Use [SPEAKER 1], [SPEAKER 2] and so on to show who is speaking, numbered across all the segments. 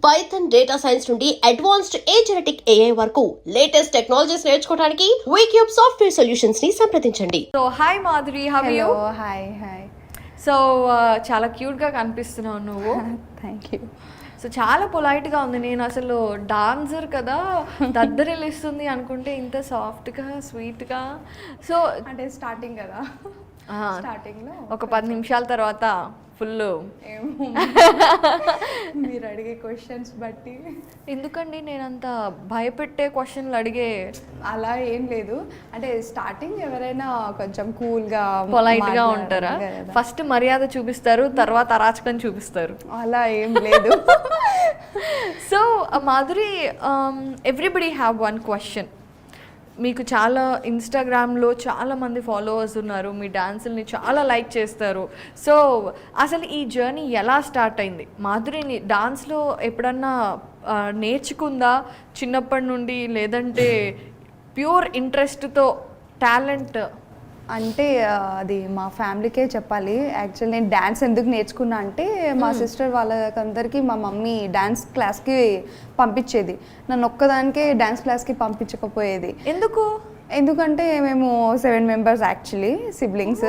[SPEAKER 1] Python data science నుండి advanced genetic AI వరకు latest technologies నేర్చుకోవడానికి వీక్యూబ్ సాఫ్ట్వేర్ సొల్యూషన్స్ ని సంప్రదించండి.
[SPEAKER 2] So hi Madhuri, how are you?
[SPEAKER 3] Hi.
[SPEAKER 2] So చాలా క్యూట్గా కనిపిస్తున్నావు నువ్వు.
[SPEAKER 3] Thank you.
[SPEAKER 2] సో చాలా పొలైట్గా ఉంది. నేను అసలు డాన్సర్ కదా దద్దరిల్లిస్తుంది అనుకుంటే ఇంత సాఫ్ట్గా స్వీట్గా. సో
[SPEAKER 3] అంటే స్టార్టింగ్ కదా, స్టార్టింగ్లో
[SPEAKER 2] ఒక 10 నిమిషాల తర్వాత ఫుల్
[SPEAKER 3] ఏమో మీరు అడిగే క్వశ్చన్స్ బట్టి.
[SPEAKER 2] ఎందుకండి నేనంత భయపెట్టే క్వశ్చన్లు అడిగే?
[SPEAKER 3] అలా ఏం లేదు, అంటే స్టార్టింగ్ ఎవరైనా కొంచెం కూల్గా
[SPEAKER 2] పొలైట్గా ఉంటారా? ఫస్ట్ మర్యాద చూపిస్తారు, తర్వాత అరాచకం చూపిస్తారు.
[SPEAKER 3] అలా ఏం లేదు.
[SPEAKER 2] So Madhuri, everybody have one question. మీకు చాలా ఇన్స్టాగ్రామ్లో చాలామంది ఫాలోవర్స్ ఉన్నారు, మీ డాన్సుల్ని చాలా లైక్ చేస్తారు. సో అసలు ఈ జర్నీ ఎలా స్టార్ట్ అయింది? మాధురిని డాన్స్లో ఎప్పుడన్నా నేర్చుకుందా చిన్నప్పటి నుండి, లేదంటే ప్యూర్ ఇంట్రెస్ట్తో టాలెంట్?
[SPEAKER 3] అంటే అది మా ఫ్యామిలీకే చెప్పాలి. యాక్చువల్ నేను డ్యాన్స్ ఎందుకు నేర్చుకున్నా అంటే మా సిస్టర్ వాళ్ళకందరికీ మా మమ్మీ డ్యాన్స్ క్లాస్కి పంపించేది, నన్ను ఒక్కదానికే డ్యాన్స్ క్లాస్కి పంపించకపోయేది. ఎందుకంటే మేము 7 మెంబర్స్ యాక్చువల్లీ సిబ్లింగ్స్.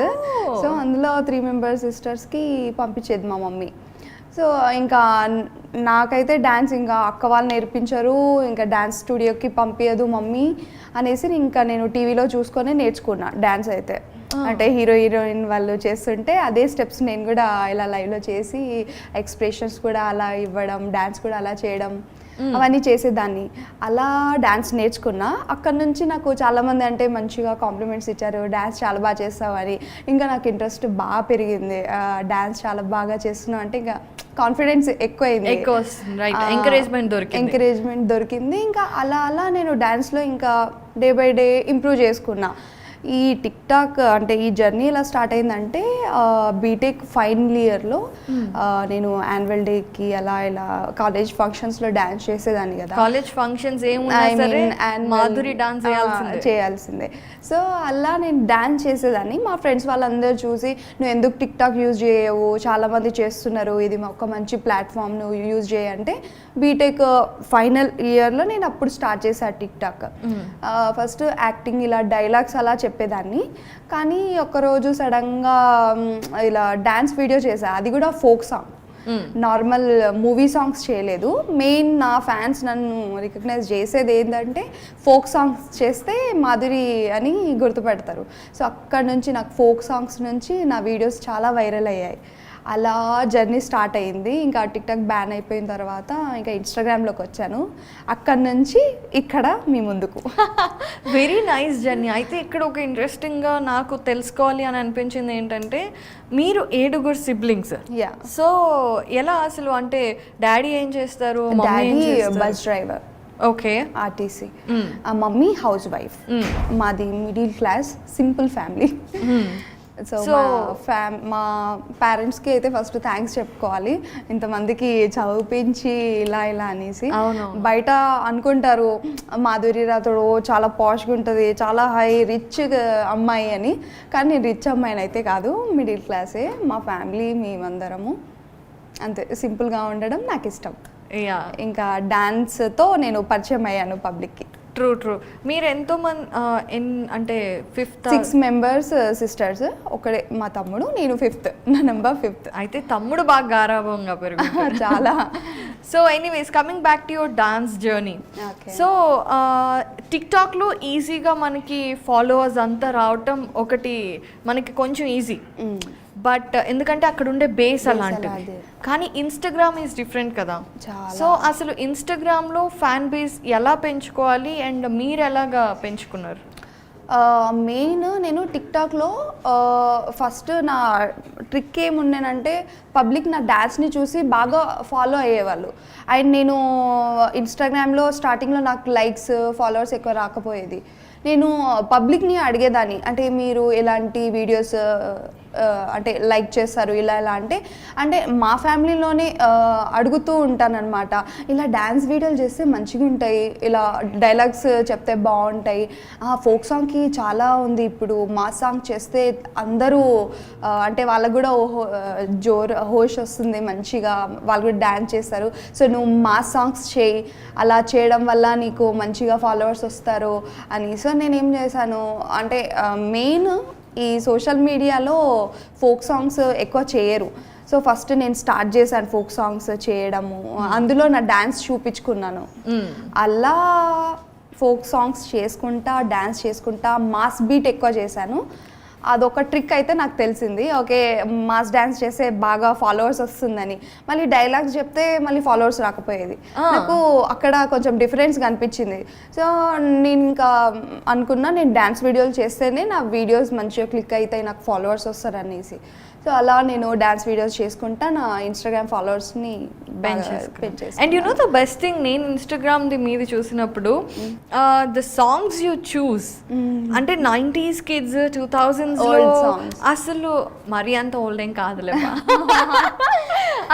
[SPEAKER 3] సో అందులో 3 మెంబర్స్ సిస్టర్స్కి పంపించేది మా మమ్మీ. సో ఇంకా నాకైతే డ్యాన్స్ ఇంకా అక్క వాళ్ళు నేర్పించరు, ఇంకా డ్యాన్స్ స్టూడియోకి పంపించదు మమ్మీ అనేసి ఇంకా నేను టీవీలో చూసుకొని నేర్చుకున్నా డ్యాన్స్ అయితే. అంటే హీరోయిన్ వాళ్ళు చేస్తుంటే అదే స్టెప్స్ నేను కూడా ఇలా లైవ్లో చేసి ఎక్స్ప్రెషన్స్ కూడా అలా ఇవ్వడం, డ్యాన్స్ కూడా అలా చేయడం, అవన్నీ చేసేదాన్ని. అలా డ్యాన్స్ నేర్చుకున్నా. అక్కడ నుంచి నాకు చాలామంది అంటే మంచిగా కాంప్లిమెంట్స్ ఇచ్చారు, డ్యాన్స్ చాలా బాగా చేస్తావు అని. ఇంకా నాకు ఇంట్రెస్ట్ బాగా పెరిగింది, డ్యాన్స్ చాలా బాగా చేస్తున్నావు అంటే ఇంకా కాన్ఫిడెన్స్ ఎక్కువైంది, ఎంకరేజ్మెంట్ దొరికింది. ఇంకా అలా నేను డ్యాన్స్లో ఇంకా డే బై డే ఇంప్రూవ్ చేసుకున్నా. ఈ టిక్ టాక్ అంటే ఈ జర్నీ ఎలా స్టార్ట్ అయిందంటే బీటెక్ ఫైనల్ ఇయర్లో నేను యాన్యువల్ డేకి అలా ఇలా కాలేజ్ ఫంక్షన్స్లో డ్యాన్స్ చేసేదాన్ని కదా.
[SPEAKER 2] కాలేజ్ ఫంక్షన్స్
[SPEAKER 3] చేయాల్సిందే. సో అలా నేను డ్యాన్స్ చేసేదాన్ని. మా ఫ్రెండ్స్ వాళ్ళందరూ చూసి నువ్వు ఎందుకు టిక్ టాక్ యూజ్ చేయవు, చాలామంది చేస్తున్నారు, ఇది ఒక మంచి ప్లాట్ఫామ్, నువ్వు యూజ్ చేయంటే బీటెక్ ఫైనల్ ఇయర్లో నేను అప్పుడు స్టార్ట్ చేశాను టిక్ టాక్. ఫస్ట్ యాక్టింగ్ ఇలా డైలాగ్స్ అలా చెప్పేదాన్ని. కానీ ఒకరోజు సడన్గా ఇలా డ్యాన్స్ వీడియో చేశా, అది కూడా folk song, normal movie songs చేయలేదు. మెయిన్ నా ఫ్యాన్స్ నన్ను రికగ్నైజ్ చేసేది ఏంటంటే ఫోక్ సాంగ్స్ చేస్తే మాధురి అని గుర్తుపెడతారు. సో అక్కడ నుంచి నాకు ఫోక్ సాంగ్స్ నుంచి నా వీడియోస్ చాలా వైరల్ అయ్యాయి. అలా జర్నీ స్టార్ట్ అయింది. ఇంకా టిక్ టాక్ బ్యాన్ అయిపోయిన తర్వాత ఇంకా ఇన్స్టాగ్రామ్లోకి వచ్చాను. అక్కడ నుంచి ఇక్కడ మీ ముందుకు.
[SPEAKER 2] Very nice journey. అయితే ఇక్కడ ఒక ఇంట్రెస్టింగ్గా నాకు తెలుసుకోవాలి అని అనిపించింది ఏంటంటే మీరు 7 సిబ్లింగ్స్. సో ఎలా అసలు, అంటే డాడీ ఏం చేస్తారు?
[SPEAKER 3] Daddy bus driver,
[SPEAKER 2] okay,
[SPEAKER 3] RTC. Mummy house wife. మాది middle class simple family. So మా పేరెంట్స్కి అయితే ఫస్ట్ థ్యాంక్స్ చెప్పుకోవాలి, ఇంతమందికి చదివించి ఇలా అనేసి. బయట అనుకుంటారు మాధురి రాథోడ్ చాలా పాష్గా ఉంటుంది, చాలా హై రిచ్ అమ్మాయి అని. కానీ నేను రిచ్ అమ్మాయిని అయితే కాదు, మిడిల్ క్లాసే. మా ఫ్యామిలీ మేమందరము అంతే, సింపుల్గా ఉండడం నాకు ఇష్టం. ఇంకా డాన్స్తో నేను పరిచయం అయ్యాను పబ్లిక్కి.
[SPEAKER 2] ట్రూ. మీరు ఎంతోమంది అంటే 6
[SPEAKER 3] మెంబర్స్ సిస్టర్స్, ఒకడే మా తమ్ముడు, నేను 5th, నా నెంబర్ 5th.
[SPEAKER 2] అయితే తమ్ముడు బాగా గారాభంగా పెరుగు
[SPEAKER 3] చాలా.
[SPEAKER 2] So anyways, coming back to your dance journey. So టిక్ టాక్లో ఈజీగా మనకి ఫాలోవర్స్ అంతా రావటం ఒకటి మనకి కొంచెం ఈజీ, బట్ ఎందుకంటే అక్కడ ఉండే బేస్ అలాంటిది. కానీ ఇన్స్టాగ్రామ్ ఈజ్ డిఫరెంట్ కదా. సో అసలు ఇన్స్టాగ్రామ్లో ఫ్యాన్ బేస్ ఎలా పెంచుకోవాలి అండ్ మీరు ఎలాగా పెంచుకున్నారు?
[SPEAKER 3] మెయిన్ నేను టిక్ టాక్లో ఫస్ట్ నా ట్రిక్ ఏముండేనంటే పబ్లిక్ నా డ్యాన్స్ని చూసి బాగా ఫాలో అయ్యేవాళ్ళు. అండ్ నేను ఇన్స్టాగ్రామ్లో స్టార్టింగ్లో నాకు లైక్స్ ఫాలోవర్స్ ఎక్కువ రాకపోయేది. నేను పబ్లిక్ని అడిగేదాన్ని, అంటే మీరు ఎలాంటి వీడియోస్ అంటే లైక్ చేస్తారు ఇలా ఇలా అంటే మా ఫ్యామిలీలోనే అడుగుతూ ఉంటానన్నమాట, ఇలా డ్యాన్స్ వీడియోలు చేస్తే మంచిగా ఉంటాయి, ఇలా డైలాగ్స్ చెప్తే బాగుంటాయి, ఫోక్ సాంగ్కి చాలా ఉంది ఇప్పుడు, మా సాంగ్ చేస్తే అందరూ అంటే వాళ్ళకు కూడా హోష్ వస్తుంది మంచిగా, వాళ్ళు కూడా డ్యాన్స్ చేస్తారు, సో నువ్వు మా సాంగ్స్ చేయి, అలా చేయడం వల్ల నీకు మంచిగా ఫాలోవర్స్ వస్తారు అని. సో నేనేం చేశాను అంటే మెయిన్ ఈ సోషల్ మీడియాలో ఫోక్ సాంగ్స్ ఎక్కువ చేయరు. సో ఫస్ట్ నేను స్టార్ట్ చేశాను ఫోక్ సాంగ్స్ చేయడము, అందులో నా డ్యాన్స్ చూపించుకున్నాను. అలా ఫోక్ సాంగ్స్ చేసుకుంటా డ్యాన్స్ చేసుకుంటా మాస్ బీట్ ఎక్కువ చేశాను. అదొక ట్రిక్ అయితే నాకు తెలిసింది, ఓకే మాస్ డ్యాన్స్ చేస్తే బాగా ఫాలోవర్స్ వస్తుందని. మళ్ళీ డైలాగ్స్ చెప్తే మళ్ళీ ఫాలోవర్స్ రాకపోయేది, నాకు అక్కడ కొంచెం డిఫరెన్స్ కనిపించింది. సో నేను ఇంకా అనుకున్నా నేను డ్యాన్స్ వీడియోలు చేస్తేనే నా వీడియోస్ మంచిగా క్లిక్ అవుతాయి, నాకు ఫాలోవర్స్ వస్తారు అనేసి. సో అలా నేను డ్యాన్స్ వీడియోస్ చేసుకుంటా నా ఇన్స్టాగ్రామ్ ఫాలోవర్స్ని పెంచేసాను.
[SPEAKER 2] And you know the best thing, నేను ఇన్స్టాగ్రామ్ది మీది చూసినప్పుడు ద సాంగ్స్ యూ చూస్ అంటే 90s కిడ్స్ 2000s అసలు మరీ అంత ఓల్డ్ ఏం కాదులేమా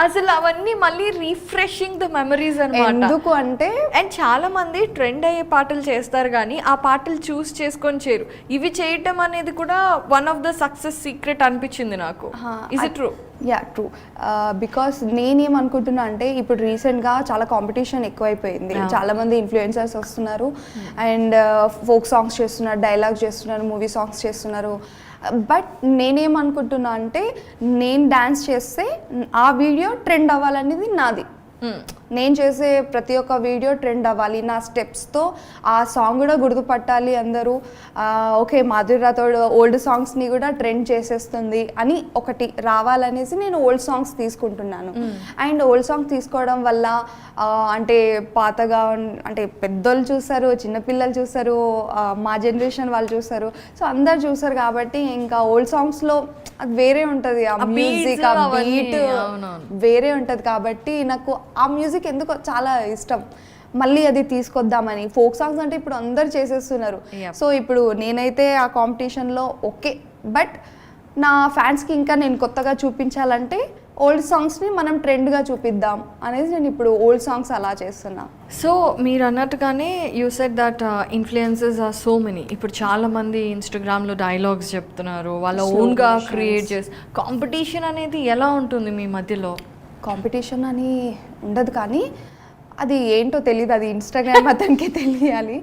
[SPEAKER 2] అసలు అవన్నీ మళ్ళీ రీఫ్రెషింగ్ ద మెమరీస్ అన్నమాట.
[SPEAKER 3] ఎందుకు అంటే
[SPEAKER 2] అండ్ చాలా మంది ట్రెండ్ అయ్యే పాటలు చేస్తారు కానీ ఆ పాటలు చూస్ చేసుకొని చేయరు. ఇవి చేయటం అనేది కూడా one of the success secret అనిపించింది నాకు. Is it true?
[SPEAKER 3] Yeah true. Because నేనేమనుకుంటున్నా అంటే ఇప్పుడు రీసెంట్గా చాలా కాంపిటీషన్ ఎక్కువైపోయింది, చాలా మంది ఇన్ఫ్లుయెన్సర్స్ వస్తున్నారు అండ్ ఫోక్ సాంగ్స్ చేస్తున్నారు, డైలాగ్స్ చేస్తున్నారు, మూవీ సాంగ్స్ చేస్తున్నారు. బట్ నేనేమనుకుంటున్నా అంటే నేను డ్యాన్స్ చేస్తే ఆ వీడియో ట్రెండ్ అవ్వాలనేది నాది. నేను చేసే ప్రతి ఒక్క వీడియో ట్రెండ్ అవ్వాలి, నా స్టెప్స్తో ఆ సాంగ్ కూడా గుర్తుపట్టాలి అందరూ, ఓకే మాధురి రాథోడ్ ఓల్డ్ సాంగ్స్ని కూడా ట్రెండ్ చేసేస్తుంది అని ఒకటి రావాలనేసి నేను ఓల్డ్ సాంగ్స్ తీసుకుంటున్నాను. అండ్ ఓల్డ్ సాంగ్ తీసుకోవడం వల్ల అంటే పాతగా అంటే పెద్దోళ్ళు చూస్తారు, చిన్నపిల్లలు చూస్తారు, మా జనరేషన్ వాళ్ళు చూస్తారు, సో అందరు చూస్తారు కాబట్టి ఇంకా ఓల్డ్ సాంగ్స్లో అది వేరే ఉంటుంది, ఆ మ్యూజిక్ ఆ బీట్ వేరే ఉంటుంది కాబట్టి నాకు ఆ మ్యూజిక్ ఎందుకో చాలా ఇష్టం. మళ్ళీ అది తీసుకొద్దామని. ఫోక్ సాంగ్స్ అంటే ఇప్పుడు అందరు చేసేస్తున్నారు, సో ఇప్పుడు నేనైతే ఆ కాంపిటీషన్లో ఓకే, బట్ నా ఫ్యాన్స్కి ఇంకా నేను కొత్తగా చూపించాలంటే ఓల్డ్ సాంగ్స్ని మనం ట్రెండ్గా చూపిద్దాం అనేది నేను ఇప్పుడు ఓల్డ్ సాంగ్స్ అలా చేస్తున్నా.
[SPEAKER 2] సో మీరు అన్నట్టుగానే you said that influences are so many. ఇప్పుడు చాలా మంది ఇన్స్టాగ్రామ్లో డైలాగ్స్ చెప్తున్నారు, వాళ్ళ ఓన్గా క్రియేట్ చేసి. కాంపిటీషన్ అనేది ఎలా ఉంటుంది మీ మధ్యలో?
[SPEAKER 3] కాంపిటీషన్ అని ఉండదు కానీ అది ఏంటో తెలియదు, అది ఇన్స్టాగ్రామ్ అతనికే తెలియాలి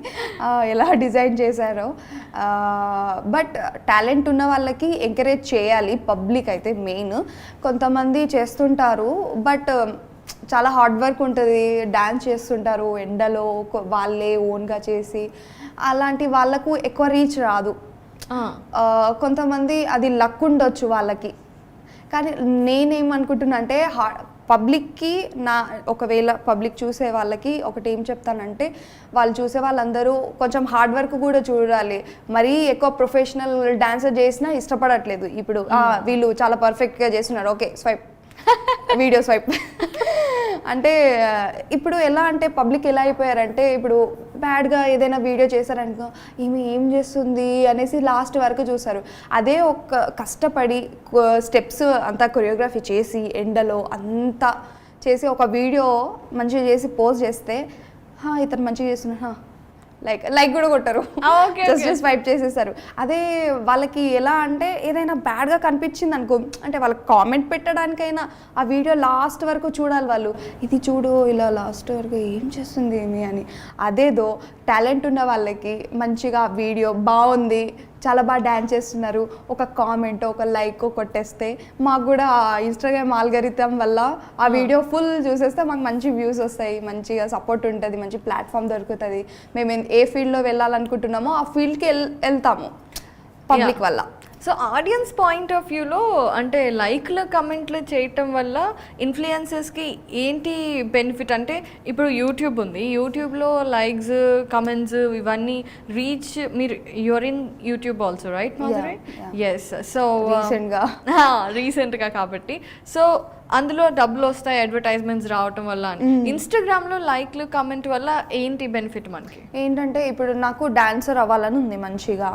[SPEAKER 3] ఎలా డిజైన్ చేశారో. బట్ టాలెంట్ ఉన్న వాళ్ళకి ఎంకరేజ్ చేయాలి పబ్లిక్ అయితే మెయిన్. కొంతమంది చేస్తుంటారు బట్ చాలా హార్డ్ వర్క్ ఉంటుంది, డ్యాన్స్ చేస్తుంటారు ఎండలో వాళ్ళే ఓన్గా చేసి, అలాంటి వాళ్ళకు ఎక్కువ రీచ్ రాదు. కొంతమంది అది లక్ ఉండొచ్చు వాళ్ళకి. కానీ నేనేమనుకుంటున్నా అంటే పబ్లిక్కి ఒకవేళ పబ్లిక్ చూసే వాళ్ళకి ఒకటి ఏం చెప్తానంటే, వాళ్ళు చూసే వాళ్ళందరూ కొంచెం హార్డ్ వర్క్ కూడా చూడాలి. మరీ ఎక్కువ ప్రొఫెషనల్ డాన్సర్ చేసినా ఇష్టపడట్లేదు. ఇప్పుడు వీళ్ళు చాలా పర్ఫెక్ట్గా చేస్తున్నారు, ఓకే స్వైప్ వీడియో స్వైప్ అంటే ఇప్పుడు ఎలా అంటే పబ్లిక్ ఎలా అయిపోయారంటే, ఇప్పుడు బ్యాడ్గా ఏదైనా వీడియో చేశారనుకో ఈమె ఏం చేస్తుంది అనేసి లాస్ట్ వరకు చూస్తారు. అదే ఒక కష్టపడి స్టెప్స్ అంతా కొరియోగ్రఫీ చేసి ఎండలో అంతా చేసి ఒక వీడియో మంచిగా చేసి పోస్ట్ చేస్తే ఇతను మంచిగా చేస్తున్నా లైక్ కూడా కొట్టరు, జస్ట్ స్వైప్ చేసేస్తారు. అదే వాళ్ళకి ఎలా అంటే ఏదైనా బ్యాడ్గా కనిపించింది అనుకో, అంటే వాళ్ళకి కామెంట్ పెట్టడానికైనా ఆ వీడియో లాస్ట్ వరకు చూడాలి వాళ్ళు, ఇది చూడు ఇలా లాస్ట్ వరకు ఏం చేస్తుంది ఏమి అని. అదేదో టాలెంట్ ఉన్న వాళ్ళకి మంచిగా వీడియో బాగుంది, చాలా బాగా డ్యాన్స్ చేస్తున్నారు, ఒక కామెంట్ ఒక లైక్ కొట్టేస్తే మాకు కూడా ఇన్స్టాగ్రామ్ ఆల్గరిథం వల్ల ఆ వీడియో ఫుల్ చూసేస్తే మాకు మంచి వ్యూస్ వస్తాయి, మంచిగా సపోర్ట్ ఉంటుంది, మంచి ప్లాట్ఫామ్ దొరుకుతుంది. మేము ఏ ఫీల్డ్లో వెళ్ళాలనుకుంటున్నామో ఆ ఫీల్డ్కి వెళ్తాము పబ్లిక్ వల్ల.
[SPEAKER 2] సో ఆడియన్స్ పాయింట్ ఆఫ్ వ్యూలో అంటే లైక్లు కమెంట్లు చేయటం వల్ల ఇన్ఫ్లుయెన్సర్స్కి ఏంటి బెనిఫిట్ అంటే, ఇప్పుడు యూట్యూబ్ ఉంది, యూట్యూబ్లో లైక్స్ కమెంట్స్ ఇవన్నీ రీచ్, మీరు you are in YouTube also right Madhuri? Yes. So రీసెంట్గా కాబట్టి సో అందులో డబ్బులు వస్తాయి అడ్వర్టైజ్మెంట్స్ రావటం వల్ల అని. ఇన్స్టాగ్రామ్లో లైక్లు కమెంట్ వల్ల ఏంటి బెనిఫిట్ మనకి?
[SPEAKER 3] ఏంటంటే ఇప్పుడు నాకు డాన్సర్ అవ్వాలని ఉంది మంచిగా.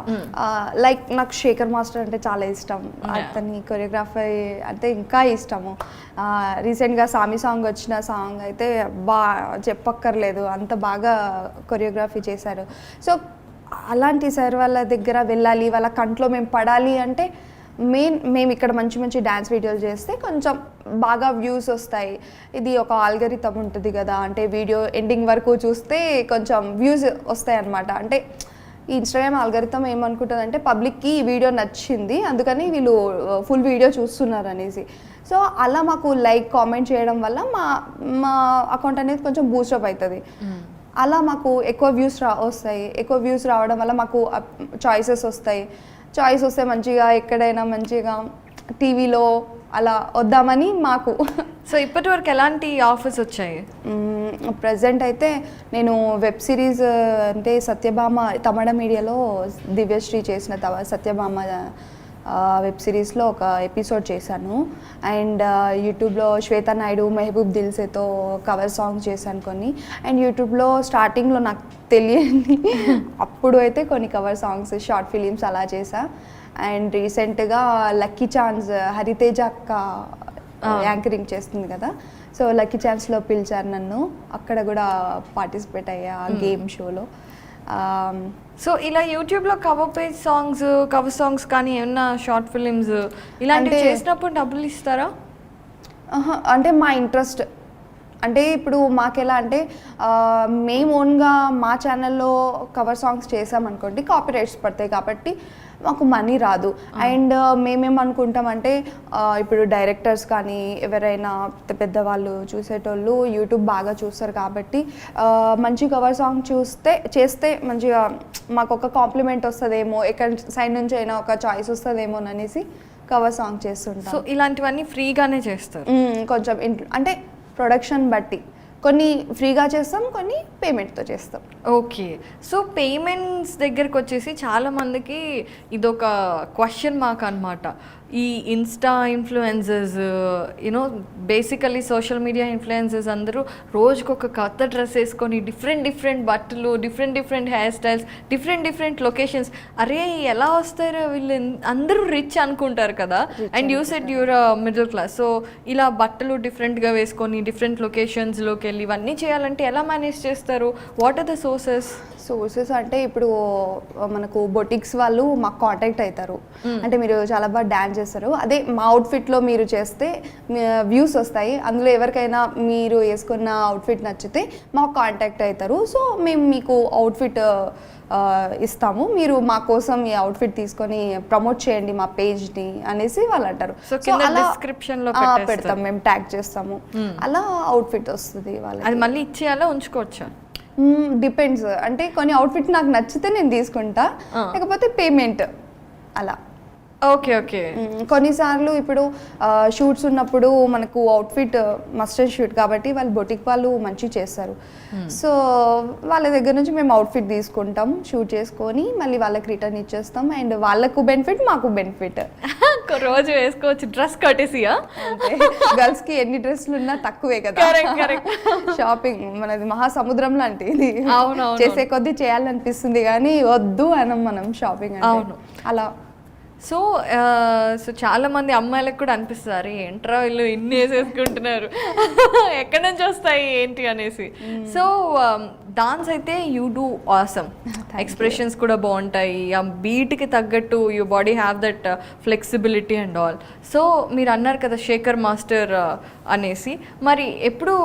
[SPEAKER 3] లైక్ నాకు శేఖర్ మాస్టర్ అంటే చాలా ఇష్టం, అతని కొరియోగ్రఫీ అంటే ఇంకా ఇష్టము. రీసెంట్గా సామి సాంగ్ వచ్చిన సాంగ్ అయితే చెప్పక్కర్లేదు, అంత బాగా కొరియోగ్రఫీ చేశారు. సో అలాంటి సార్ వాళ్ళ దగ్గర వెళ్ళాలి, వాళ్ళ కంట్లో మేము పడాలి అంటే మేము ఇక్కడ మంచి మంచి డ్యాన్స్ వీడియోలు చేస్తే కొంచెం బాగా వ్యూస్ వస్తాయి. ఇది ఒక ఆల్గరిథం ఉంటుంది కదా, అంటే వీడియో ఎండింగ్ వరకు చూస్తే కొంచెం వ్యూస్ వస్తాయి అన్నమాట. అంటే ఈ ఇన్స్టాగ్రామ్ ఆల్గరిథం ఏమనుకుంటుందంటే పబ్లిక్కి ఈ వీడియో నచ్చింది అందుకని వీళ్ళు ఫుల్ వీడియో చూస్తున్నారు అనేసి. సో అలా మాకు లైక్ కామెంట్ చేయడం వల్ల మా అకౌంట్ అనేది కొంచెం బూస్టప్ అవుతుంది. అలా మాకు ఎక్కువ వ్యూస్ వస్తాయి. ఎక్కువ వ్యూస్ రావడం వల్ల మాకు చాయిసెస్ వస్తాయి. చాయిస్ వస్తే మంచిగా ఎక్కడైనా మంచిగా టీవీలో అలా వద్దామని మాకు.
[SPEAKER 2] సో ఇప్పటి వరకు ఎలాంటి ఆఫర్స్ వచ్చాయి?
[SPEAKER 3] ప్రజెంట్ అయితే నేను వెబ్ సిరీస్ అంటే సత్యభామ తమిళ మీడియాలో దివ్యశ్రీ చేసిన సత్యభామ వెబ్ సిరీస్లో ఒక ఎపిసోడ్ చేశాను. అండ్ యూట్యూబ్లో శ్వేతా నాయుడు మెహబూబ్ దిల్సేతో కవర్ సాంగ్స్ చేశాను కొన్ని. అండ్ యూట్యూబ్లో స్టార్టింగ్లో నాకు తెలియని అప్పుడు అయితే కొన్ని కవర్ సాంగ్స్ షార్ట్ ఫిలిమ్స్ అలా చేశా. అండ్ రీసెంట్గా లక్కీ ఛాన్స్ హరితేజ అక్క యాంకరింగ్ చేస్తుంది కదా, సో లక్కీ ఛాన్స్లో పిలిచారు నన్ను, అక్కడ కూడా పార్టిసిపేట్ అయ్యా గేమ్ షోలో.
[SPEAKER 2] సో ఇలా యూట్యూబ్లో కవర్ సాంగ్స్ కానీ ఏమన్నా షార్ట్ ఫిలిమ్స్ ఇలాంటివి చేసినప్పుడు డబ్బులు ఇస్తారా?
[SPEAKER 3] అంటే మా ఇంట్రెస్ట్ అంటే ఇప్పుడు మాకెలా అంటే మేము ఓన్గా మా ఛానల్లో కవర్ సాంగ్స్ చేసామనుకోండి కాపీరైట్స్ పడతాయి కాబట్టి మాకు మనీ రాదు. అండ్ మేమేమనుకుంటామంటే ఇప్పుడు డైరెక్టర్స్ కానీ ఎవరైనా పెద్దవాళ్ళు చూసేటోళ్ళు యూట్యూబ్ బాగా చూస్తారు కాబట్టి మంచి కవర్ సాంగ్ చేస్తే మంచిగా మాకు ఒక కాంప్లిమెంట్ వస్తుందేమో, ఎక్కడి సైడ్ నుంచి అయినా ఒక చాయిస్ వస్తుందేమో అనేసి కవర్ సాంగ్ చేస్తుంటాం.
[SPEAKER 2] సో ఇలాంటివన్నీ ఫ్రీగానే చేస్తారు?
[SPEAKER 3] కొంచెం అంటే ప్రొడక్షన్ బట్టి కొన్ని ఫ్రీగా చేస్తాం, కొన్ని పేమెంట్తో చేస్తాం.
[SPEAKER 2] ఓకే. సో పేమెంట్స్ దగ్గరకు వచ్చేసి చాలామందికి ఇదొక క్వశ్చన్ మార్క్ అనమాట. ఈ insta influencers you know basically social media influencers అందరూ రోజుకొక కొత్త డ్రెస్ వేసుకొని డిఫరెంట్ బట్టలు, different hair styles, different locations. అరే ఎలా వస్తారో వీళ్ళు, అందరూ రిచ్ అనుకుంటారు కదా. And you said your middle class. So ఇలా బట్టలు డిఫరెంట్గా వేసుకొని డిఫరెంట్ లొకేషన్స్లోకి వెళ్ళి ఇవన్నీ చేయాలంటే ఎలా మేనేజ్ చేస్తారు? వాట్ ఆర్ ద సోర్సెస్ అంటే ఇప్పుడు మనకు బొటిక్స్ వాళ్ళు మాకు కాంటాక్ట్ అవుతారు. అంటే మీరు చాలా బాగా డ్యాన్స్ చేస్తారు, అదే మా అవుట్ఫిట్లో మీరు చేస్తే వ్యూస్ వస్తాయి, అందులో ఎవరికైనా మీరు వేసుకున్న అవుట్ఫిట్ నచ్చితే మాకు కాంటాక్ట్ అవుతారు. సో మేము మీకు అవుట్ఫిట్ ఇస్తాము, మీరు మా కోసం ఈ అవుట్ఫిట్ తీసుకొని ప్రమోట్ చేయండి మా పేజ్ని అనేసి వాళ్ళు అంటారు. సో డిస్క్రిప్షన్లో
[SPEAKER 3] పెడతాం, మేము ట్యాగ్ చేస్తాము, అలా అవుట్ఫిట్ వస్తుంది వాళ్ళకి.
[SPEAKER 2] అది మళ్ళీ ఇచ్చేయాలా ఉంచుకోవచ్చా?
[SPEAKER 3] డిపెండ్స్. అంటే కొన్ని అవుట్ఫిట్ నాకు నచ్చితే నేను తీసుకుంటా, లేకపోతే పేమెంట్ అలా.
[SPEAKER 2] ఓకే.
[SPEAKER 3] కొన్నిసార్లు ఇప్పుడు షూట్స్ ఉన్నప్పుడు మనకు అవుట్ఫిట్ మస్టర్ షూట్ కాబట్టి వాళ్ళు బొటిక్ వాళ్ళు మంచి చేస్తారు. సో వాళ్ళ దగ్గర నుంచి మేము అవుట్ఫిట్ తీసుకుంటాం, షూట్ చేసుకొని మళ్ళీ వాళ్ళకి రిటర్న్ ఇచ్చేస్తాం. అండ్ వాళ్ళకు బెనిఫిట్, మాకు బెనిఫిట్.
[SPEAKER 2] రోజు వేసుకోవచ్చు డ్రెస్ కట్టేసియా?
[SPEAKER 3] గర్ల్స్కి ఎన్ని డ్రెస్సులు ఉన్నా తక్కువే కదా. షాపింగ్ మనది మహాసముద్రం లాంటిది, చేసే కొద్దీ చేయాలనిపిస్తుంది కానీ వద్దు అనం మనం షాపింగ్ అంటే. అలా
[SPEAKER 2] సో చాలా మంది అమ్మాయిలకు కూడా అనిపిస్తారు ఏంట్రా వీళ్ళు ఇన్ని వేసేసుకుంటున్నారు, ఎక్కడి నుంచి వస్తాయి ఏంటి అనేసి. సో డాన్స్ అయితే యూ డూ ఆసమ్, ఎక్స్ప్రెషన్స్ కూడా బాగుంటాయి, ఆ బీట్కి తగ్గట్టు you body have that flexibility and all. So మీరు అన్నారు కదా శేఖర్ మాస్టర్ అనేసి, మరి ఎప్పుడు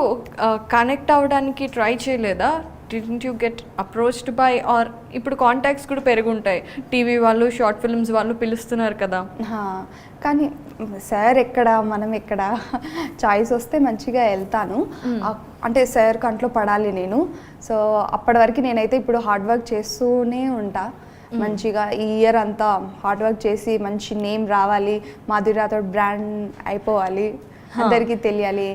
[SPEAKER 2] కనెక్ట్ అవ్వడానికి ట్రై చేయలేదా? Didn't you get approached by, or ఇప్పుడు కాంటాక్ట్స్ కూడా పెరుగుంటాయి, టీవీ వాళ్ళు షార్ట్ ఫిల్మ్స్ వాళ్ళు పిలుస్తున్నారు కదా.
[SPEAKER 3] కానీ సార్ ఎక్కడ మనం ఎక్కడ, చాయిస్ వస్తే మంచిగా వెళ్తాను. అంటే సార్ కంట్లో పడాలి నేను. సో అప్పటి వరకు నేనైతే ఇప్పుడు హార్డ్ వర్క్ చేస్తూనే ఉంటా, మంచిగా ఈ ఇయర్ అంతా హార్డ్ వర్క్ చేసి మంచి నేమ్ రావాలి, మాధురి రాథోడ్ బ్రాండ్ అయిపోవాలి, అందరికీ తెలియాలి.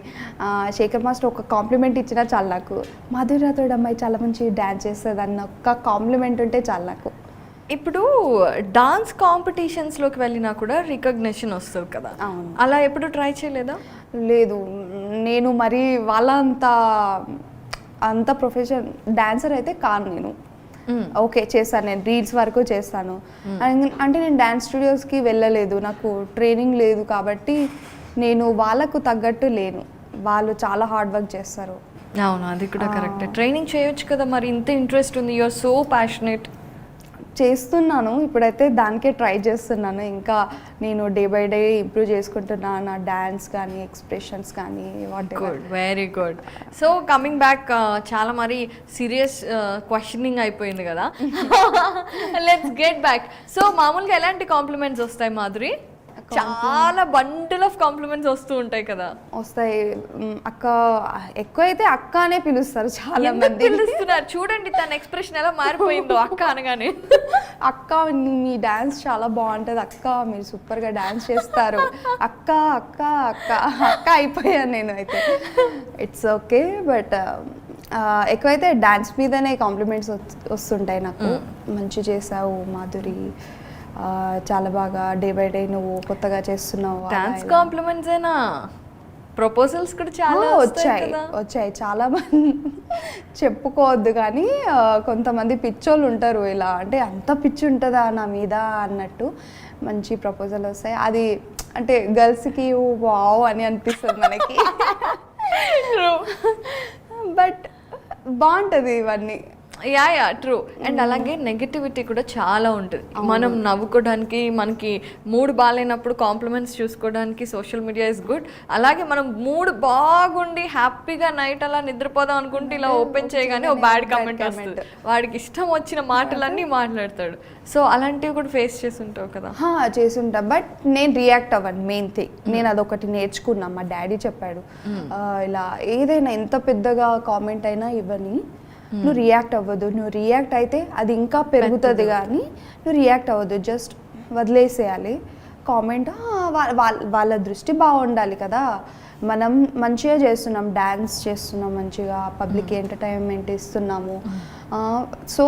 [SPEAKER 3] శేఖర్ మాస్టర్ ఒక కాంప్లిమెంట్ ఇచ్చినా చాలు నాకు, మాధురి రాథోడ్ అమ్మాయి చాలా మంచి డ్యాన్స్ చేస్తుంది అన్న ఒక్క కాంప్లిమెంట్ ఉంటే చాలు నాకు.
[SPEAKER 2] ఇప్పుడు డాన్స్ కాంపిటీషన్స్లోకి వెళ్ళినా కూడా రికగ్నిషన్ వస్తుంది కదా,
[SPEAKER 3] అవును.
[SPEAKER 2] అలా ఎప్పుడు ట్రై చేయలేదా?
[SPEAKER 3] లేదు, నేను మరి వాళ్ళ అంత ప్రొఫెషన్ డాన్సర్ అయితే కాను నేను. ఓకే చేస్తాను, నేను రీల్స్ వరకు చేస్తాను. అంటే నేను డ్యాన్స్ స్టూడియోస్కి వెళ్ళలేదు, నాకు ట్రైనింగ్ లేదు కాబట్టి నేను వాళ్ళకు తగ్గట్టు లేను. వాళ్ళు చాలా హార్డ్ వర్క్ చేస్తారు.
[SPEAKER 2] అవును, అది కూడా కరెక్ట్. ట్రైనింగ్ చేయొచ్చు కదా, మరి ఇంత ఇంట్రెస్ట్ ఉంది, యూఆర్ సో ప్యాషనేట్.
[SPEAKER 3] చేస్తున్నాను, ఇప్పుడైతే దానికే ట్రై చేస్తున్నాను. ఇంకా నేను డే బై డే ఇంప్రూవ్ చేసుకుంటున్నాను, నా డ్యాన్స్ కానీ ఎక్స్ప్రెషన్స్ కానీ what ever.
[SPEAKER 2] Good, very good. So coming back, చాలా మరి సీరియస్ క్వశ్చనింగ్ అయిపోయింది కదా, లెట్స్ గెట్ బ్యాక్. సో మామూలుగా ఎలాంటి కాంప్లిమెంట్స్ వస్తాయి మాధురి? చాలా బండిల్ ఆఫ్ కాంప్లిమెంట్స్ వస్తూ ఉంటాయి కదా.
[SPEAKER 3] వస్తాయి. అక్క, ఎక్కువైతే అక్క అనే పిలుస్తారు చాలా మంది.
[SPEAKER 2] పిలుస్తున్నారు చూడండి, తన ఎక్స్ప్రెషన్ ఎలా మారిపోయిందో అక్క అనగానే.
[SPEAKER 3] అక్క మీ డాన్స్ చాలా బాగుంటుంది అక్క, మీరు సూపర్గా డాన్స్ చేస్తారు అక్క అక్క అక్క అక్క అయిపోయాను నేను అయితే. ఇట్స్ ఓకే, బట్ ఎక్కువైతే డాన్స్ మీదనే కాంప్లిమెంట్స్ వస్తుంటాయి నాకు. మంచి చేసావు మాధురి, చాలా బాగా డే బై డే నువ్వు కొత్తగా చేస్తున్నావు.
[SPEAKER 2] డాన్స్ కాంప్లిమెంట్స్ అయినా ప్రపోజల్స్ కూడా చాలా
[SPEAKER 3] వచ్చాయి చాలా మంది. చెప్పుకోవద్దు కానీ కొంతమంది పిచ్చోళ్ళు ఉంటారు, ఇలా అంటే అంత పిచ్చి ఉంటుందా నా మీద అన్నట్టు మంచి ప్రపోజల్ వస్తాయి. అది అంటే గర్ల్స్కి వావ్ అని అనిపిస్తుంది మనకి. బట్ బాగుంటుంది ఇవన్నీ.
[SPEAKER 2] Yeah true. అండ్ అలాగే నెగటివిటీ కూడా చాలా ఉంటుంది. మనం నవ్వుకోవడానికి, మనకి మూడ్ బాగాలేనప్పుడు కాంప్లిమెంట్స్ చూసుకోవడానికి సోషల్ మీడియా ఇస్ గుడ్. అలాగే మనం మూడ్ బాగుండి హ్యాపీగా నైట్ అలా నిద్రపోదాం అనుకుంటే ఇలా ఓపెన్ చేయగానే ఒక బ్యాడ్ కామెంట్ వస్తుంది, వాడికి ఇష్టం వచ్చిన మాటలన్నీ మాట్లాడతాడు. సో అలాంటివి కూడా ఫేస్ చేస్తుంటావు కదా?
[SPEAKER 3] చేసుంటా, బట్ నేను రియాక్ట్ అవ్వను. మెయిన్ థింగ్ నేను అదొకటి నేర్చుకున్నా, మా డాడీ చెప్పాడు. ఇలా ఏదైనా ఎంత పెద్దగా కామెంట్ అయినా ఇవ్వని, నువ్వు రియాక్ట్ అవ్వదు. నువ్వు రియాక్ట్ అయితే అది ఇంకా పెరుగుతుంది, కానీ నువ్వు రియాక్ట్ అవ్వదు, జస్ట్ వదిలేసేయాలి. కామెంట్ వాళ్ళ దృష్టి బాగుండాలి కదా. మనం మంచిగా చేస్తున్నాం, డ్యాన్స్ చేస్తున్నాం, మంచిగా పబ్లిక్ ఎంటర్టైన్మెంట్ ఇస్తున్నాము. సో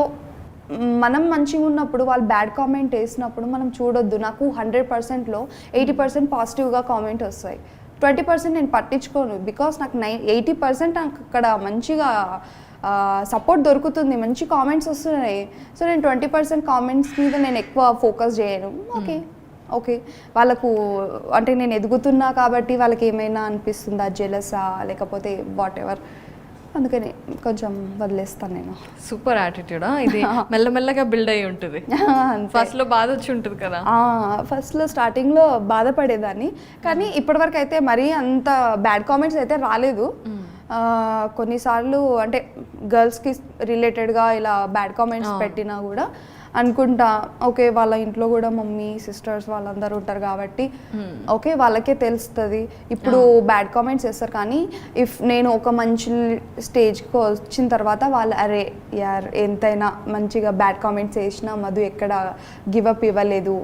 [SPEAKER 3] మనం మంచిగా ఉన్నప్పుడు వాళ్ళు బ్యాడ్ కామెంట్ వేసినప్పుడు మనం చూడొద్దు. నాకు 100%లో 80% పాజిటివ్గా కామెంట్ వస్తాయి, 20% నేను పట్టించుకోను. బికాస్ నాకు 80% నాకు అక్కడ మంచిగా సపోర్ట్ దొరుకుతుంది, మంచి కామెంట్స్ వస్తున్నాయి. సో నేను 20% కామెంట్స్ మీద నేను ఎక్కువ ఫోకస్ చేయను. ఓకే వాళ్ళకు అంటే నేను ఎదుగుతున్నా కాబట్టి వాళ్ళకి ఏమైనా అనిపిస్తుందా, జెలసా లేకపోతే వాట్ ఎవర్, అందుకని కొంచెం వదిలేస్తాను నేను.
[SPEAKER 2] సూపర్ యాటిట్యూడా ఇది? మెల్లమెల్లగా బిల్డ్ అయ్యి ఉంటుంది. ఫస్ట్లో బాధ వచ్చి ఉంటుంది కదా?
[SPEAKER 3] ఫస్ట్లో స్టార్టింగ్లో బాధపడేదాన్ని, కానీ ఇప్పటివరకు అయితే మరీ అంత బ్యాడ్ కామెంట్స్ అయితే రాలేదు. కొన్నిసార్లు అంటే గర్ల్స్కి రిలేటెడ్గా ఇలా బ్యాడ్ కామెంట్స్ పెట్టినా కూడా అనుకుంటా, ఓకే వాళ్ళ ఇంట్లో కూడా మమ్మీ సిస్టర్స్ వాళ్ళందరూ ఉంటారు కాబట్టి ఓకే వాళ్ళకే తెలుస్తుంది. ఇప్పుడు బ్యాడ్ కామెంట్స్ చేస్తారు, కానీ ఇఫ్ నేను ఒక మంచి స్టేజ్కి వచ్చిన తర్వాత వాళ్ళు అరే యార్ ఎంతైనా మంచిగా బ్యాడ్ కామెంట్స్ చేసినా మధు ఎక్కడ గివప్ ఇవ్వలేదు,